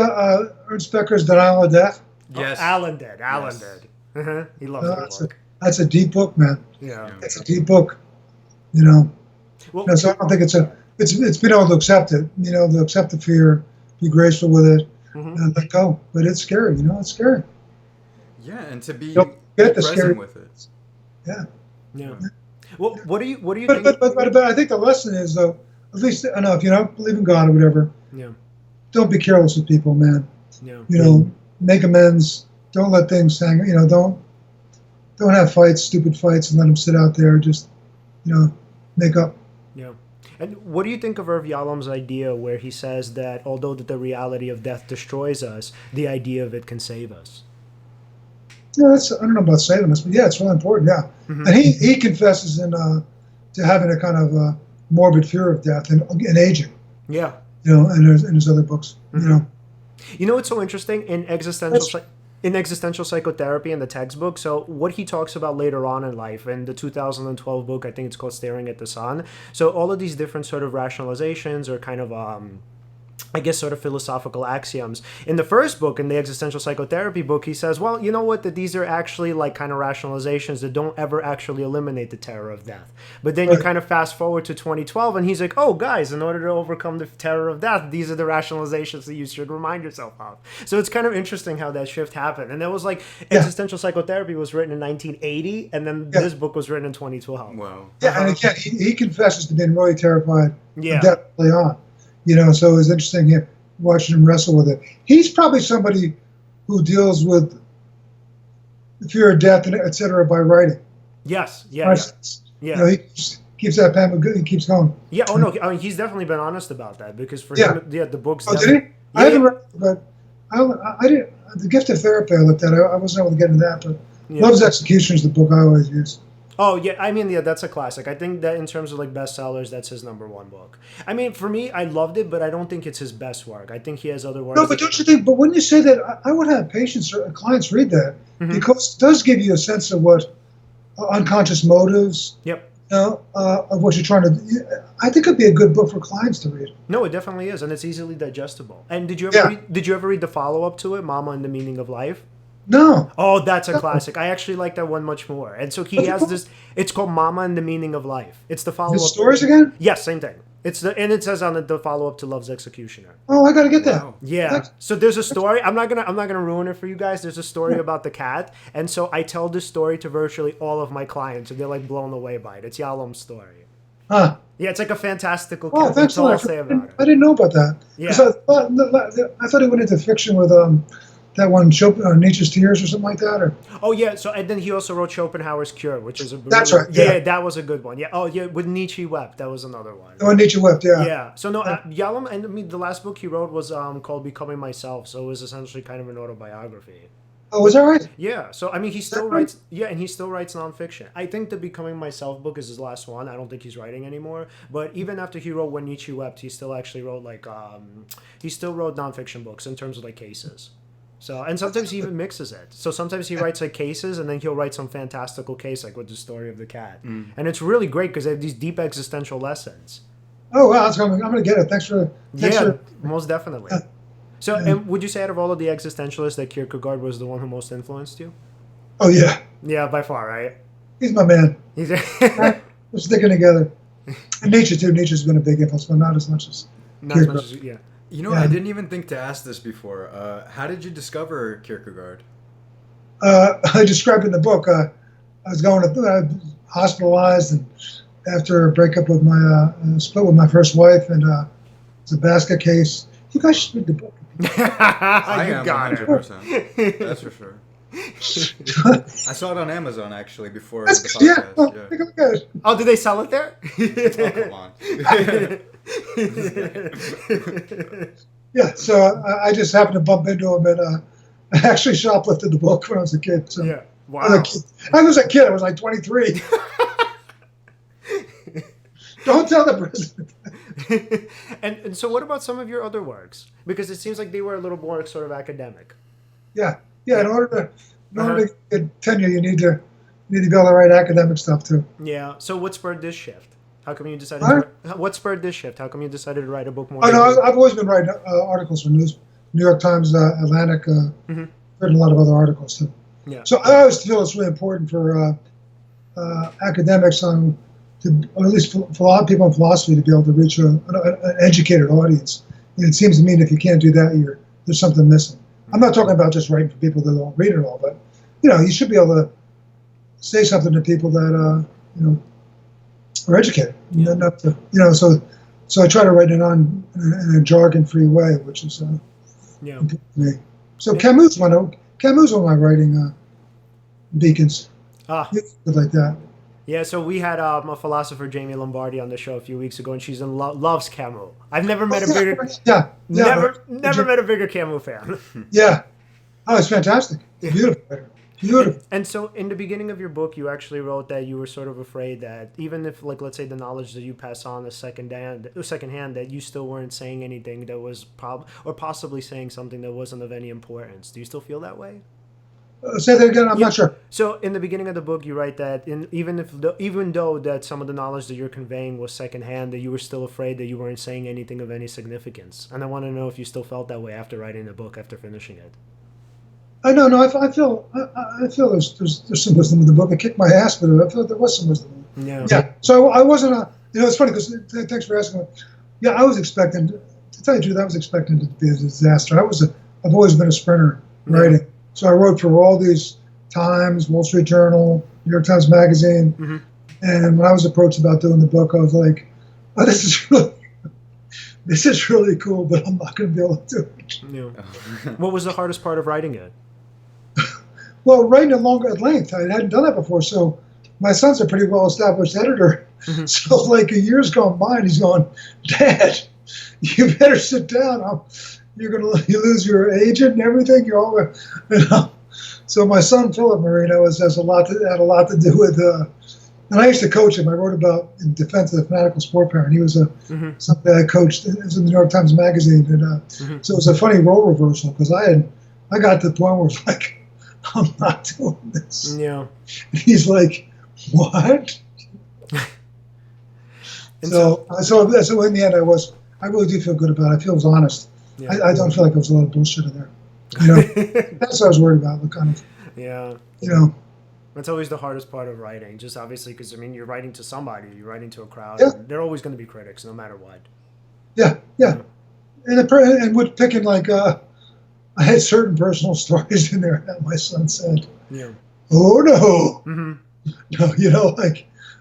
Ernst Becker's Denial of Death? Yes. Alen did. Alen did. He loves that book. That's a deep book, man. Yeah. It's a deep book. You know. Well, so I don't think it's being able to accept it. You know, to accept the fear, be graceful with it, and let go. But it's scary. You know, it's scary. Yeah, and to be present with it. Yeah. Yeah. Well, what do you think? But I think the lesson is, though, at least I know if you don't believe in God or whatever. Yeah. Don't be careless with people, man. Yeah. You know, make amends. Don't let things hang. You know, don't have fights, stupid fights, and let them sit out there. Just, you know, make up. Yeah. And what do you think of Irv Yalom's idea where he says that although the reality of death destroys us, the idea of it can save us? Yeah, I don't know about saving us, but yeah, it's really important. Yeah, and he confesses to having a kind of morbid fear of death and aging. Yeah. You know, and in his other books. You know what's so interesting in existential psychotherapy in the textbook? So what he talks about later on in life in the 2012 book, I think it's called Staring at the Sun. So all of these different sort of rationalizations or kind of I guess sort of philosophical axioms. In the first book, in the existential psychotherapy book, he says, well, you know what, that these are actually like kind of rationalizations that don't ever actually eliminate the terror of death. But then you kind of fast forward to 2012 and he's like, oh, guys, in order to overcome the terror of death, these are the rationalizations that you should remind yourself of. So it's kind of interesting how that shift happened. And that was like, existential psychotherapy was written in 1980, and then this book was written in 2012. Wow. Yeah, and again, he confesses to being really terrified of death early on. You know, so it was interesting here watching him wrestle with it. He's probably somebody who deals with the fear of death and et cetera by writing. Yes. Yeah. You know, he keeps that pen. He keeps going. Yeah. Oh no. I mean, he's definitely been honest about that because for him, the books. Oh, did he? I haven't read it, but I didn't. The Gift of Therapy I looked at. I wasn't able to get into that, but Love's Execution is the book I always use. Oh, yeah. I mean, that's a classic. I think that in terms of like bestsellers, that's his number one book. I mean, for me, I loved it, but I don't think it's his best work. I think he has other works. No, but don't you think? But when you say that, I would have patients or clients read that because it does give you a sense of what unconscious motives. Yep. Of what you're trying to do. I think it'd be a good book for clients to read. No, it definitely is, and it's easily digestible. And did you ever read the follow-up to it, Mama and the Meaning of Life? No. Oh, that's a classic. I actually like that one much more. And so he has this. It's called Mama and the Meaning of Life. It's the follow-up. The stories again? Yes, same thing. And it says on it the follow-up to Love's Executioner. Oh, I gotta get that. Wow. Yeah. So there's a story. I'm not gonna ruin it for you guys. There's a story about the cat, and so I tell this story to virtually all of my clients, and they're like blown away by it. It's Yalom's story. Huh. Yeah, it's like a fantastical. Oh, thanks. That's all I'll say about it. I didn't know about that. Yeah. I thought he went into fiction with that one, Nature's Tears or something like that, or. Oh yeah, so and then he also wrote Schopenhauer's Cure, which is That's right. Yeah, that was a good one. Yeah. Oh yeah, with Nietzsche Wept, that was another one. Oh, Nietzsche Wept, yeah. Yeah. So no, Yalom, and I mean the last book he wrote was called Becoming Myself, so it was essentially kind of an autobiography. Oh, is that right? Yeah. So I mean, he still writes. Yeah, and he still writes nonfiction. I think the Becoming Myself book is his last one. I don't think he's writing anymore. But even after he wrote When Nietzsche Wept, he still actually wrote he still wrote nonfiction books in terms of like cases. So, and sometimes he even mixes it. So sometimes he writes like cases, and then he'll write some fantastical case, like with the story of the cat. And it's really great because they have these deep existential lessons. Oh, wow. I'm going to get it. Thanks for most definitely. So, and would you say out of all of the existentialists that Kierkegaard was the one who most influenced you? Oh, yeah. Yeah, by far, right? He's my man. We're sticking together. And Nietzsche, too. Nietzsche's been a big influence, but not as much as Kierkegaard. Yeah. You know, I didn't even think to ask this before. How did you discover Kierkegaard? I described in the book. I was hospitalized, and after a breakup with my split with my first wife, and it's a basket case. You guys should read the book. I am 100%. That's for sure. I saw it on Amazon actually before the podcast. Take a look at it. Oh, did they sell it there? Oh, come on. Yeah, so I just happened to bump into him I actually shoplifted the book when I was a kid. So Yeah. Wow. I was a kid. I was like 23. Don't tell the president. And so what about some of your other works? Because it seems like they were a little more sort of academic. Yeah. In order to get tenure, you need to be able to write academic stuff too. Yeah. So what spurred this shift? How come you decided? What spurred this shift? How come you decided to write a book more? Oh no, I've always been writing articles for New York Times, Atlantic, written a lot of other articles too. Yeah. So I always feel it's really important for academics or at least for a lot of people in philosophy to be able to reach an educated audience. And it seems to me that if you can't do that, there's something missing. I'm not talking about just writing for people that don't read at all, but you should be able to say something to people that are educated. Yeah. Not to, so I try to write it in a jargon-free way, which is important to me. So Camus is one of my writing beacons. Good like that. Yeah, so we had a philosopher, Jamie Lombardi, on the show a few weeks ago, and she's loves Camus. I've never met a bigger never met a bigger Camus fan. Yeah, it's fantastic. Beautiful writer. Beautiful. And so, in the beginning of your book, you actually wrote that you were sort of afraid that even if, like, let's say, the knowledge that you pass on is secondhand, that you still weren't saying anything that was possibly saying something that wasn't of any importance. Do you still feel that way? Say that again. I'm not sure. So, in the beginning of the book, you write that even though that some of the knowledge that you're conveying was secondhand, that you were still afraid that you weren't saying anything of any significance. And I want to know if you still felt that way after writing the book, after finishing it. No. I feel there's some wisdom in the book. I kicked my ass, but I feel there was some wisdom. Yeah. So I wasn't. It's funny because thanks for asking. Yeah, I was expecting. To tell you the truth, I was expecting it to be a disaster. I've always been a sprinter writing. So I wrote for all these Times, Wall Street Journal, New York Times Magazine, and when I was approached about doing the book, I was like, "Oh, this is really cool, but I'm not going to be able to do it." Yeah. What was the hardest part of writing it? Well, writing it longer at length. I hadn't done that before, so my son's a pretty well-established editor. So, like, a year's gone by, and he's going, "Dad, you better sit down. You lose your agent and everything. You're all, So my son Philip Marino had a lot to do with. And I used to coach him. I wrote about in defense of the fanatical sport parent. He was something I coached. It was in the New York Times Magazine, and so it was a funny role reversal because I got to the point where it's like, I'm not doing this. Yeah. And he's like, what? So in the end, I really do feel good about it. I feel it was honest. Yeah. I don't feel like there was a lot of bullshit in there. That's what I was worried about. The kind of, That's always the hardest part of writing, just obviously because, you're writing to somebody, you're writing to a crowd. Yeah. And they're always going to be critics, no matter what. Yeah. And with picking, like, I had certain personal stories in there that my son said, "Oh, no."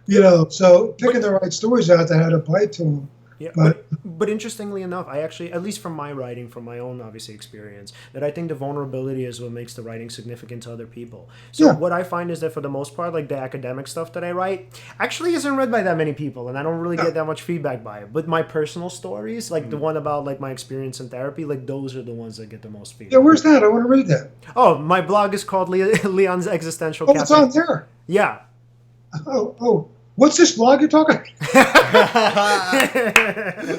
No, so picking the right stories out that had a bite to them. Yeah, but interestingly enough, I actually, at least from my writing, from my own obviously experience, that I think the vulnerability is what makes the writing significant to other people. So what I find is that for the most part, like the academic stuff that I write actually isn't read by that many people, and I don't really get that much feedback by it. But my personal stories, like the one about like my experience in therapy, like those are the ones that get the most feedback. Yeah, where's that? I want to read that. Oh, my blog is called Leon's Existential Cafe. It's on there. Yeah. Oh. What's this blog you're talking about?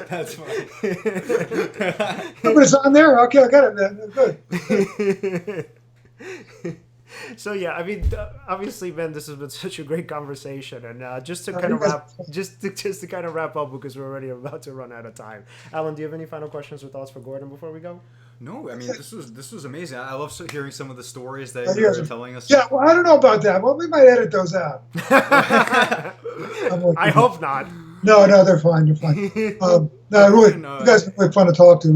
That's funny. But it's on there. Okay, I got it, man. Good. So yeah, obviously, man, this has been such a great conversation, and just to kind of wrap up because we're already about to run out of time. Alen, do you have any final questions or thoughts for Gordon before we go? No, this was amazing. I love hearing some of the stories that you were telling us. Yeah, well, I don't know about that. Well, we might edit those out. I hope not. No, they're fine. You guys have been really fun to talk to.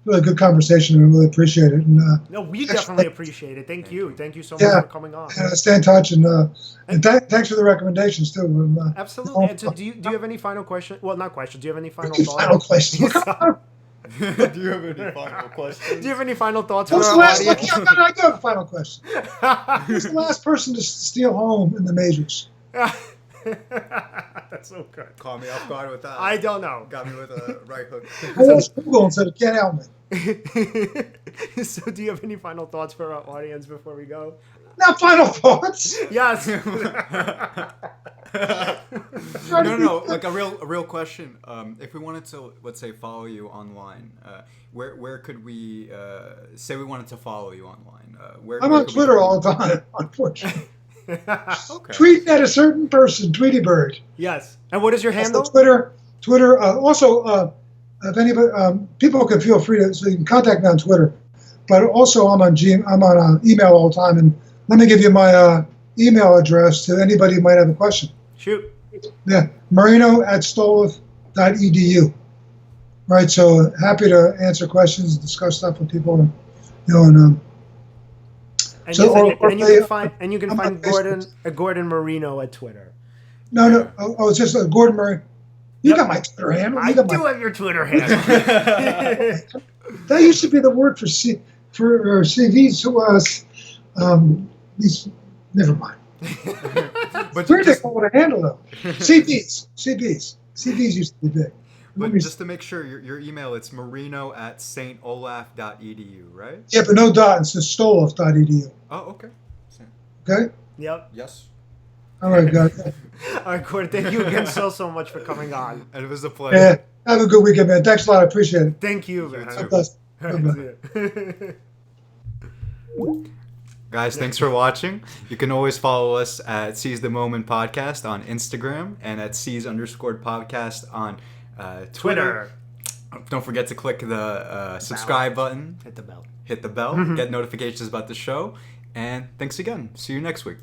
Really good conversation, and I really appreciate it. And, no, we definitely appreciate it. Thank you so much for coming on. Stay in touch, and thanks for the recommendations too. Absolutely. And so, do you have any final questions? Well, not questions. Do you have any final thoughts? Final questions. Do you have any final questions? Do you have any final thoughts? I do have a final question. Who's the last person to steal home in the Matrix? That's so good. Caught me off guard with that. I don't know. Got me with a right hook. I asked Google and said, it can't help me. So do you have any final thoughts for our audience before we go? Now, final thoughts. Yes. No. Like a real question. If we wanted to, let's say, follow you online, where could we say we wanted to follow you online? I'm on Twitter all the time, unfortunately. Okay. Tweeting at a certain person, Tweety Bird. Yes. And what is your handle? Twitter. Also, if anybody, people can feel free to, so you can contact me on Twitter. But also, I'm on email all the time. And let me give you my email address to anybody who might have a question. Shoot. Yeah, Marino@stolov.edu. Right. So happy to answer questions, discuss stuff with people, and And, so, you can find Gordon Marino at Twitter. No. Oh, it's just Gordon Murray. You got my Twitter handle. I do have your Twitter handle. That used to be the word for CVs who was never mind. But Where did they call it a handle though? CVs used to be big. But just to make sure, your email, it's marino@stolaf.edu, right? Yeah, but no dot. It's just stolaf.edu. Oh, okay. Okay. Yep. Yes. All right, guys. All right, Gordon, thank you again so much for coming on. And it was a pleasure. Yeah. Have a good weekend, man. Thanks a lot. I appreciate it. Thank you, man. too. God bless. Guys, thanks for watching. You can always follow us at Seize the Moment Podcast on Instagram and at Seize_podcast on Twitter. Don't forget to click the subscribe button. Hit the bell. Hit the bell. Get notifications about the show. And thanks again. See you next week.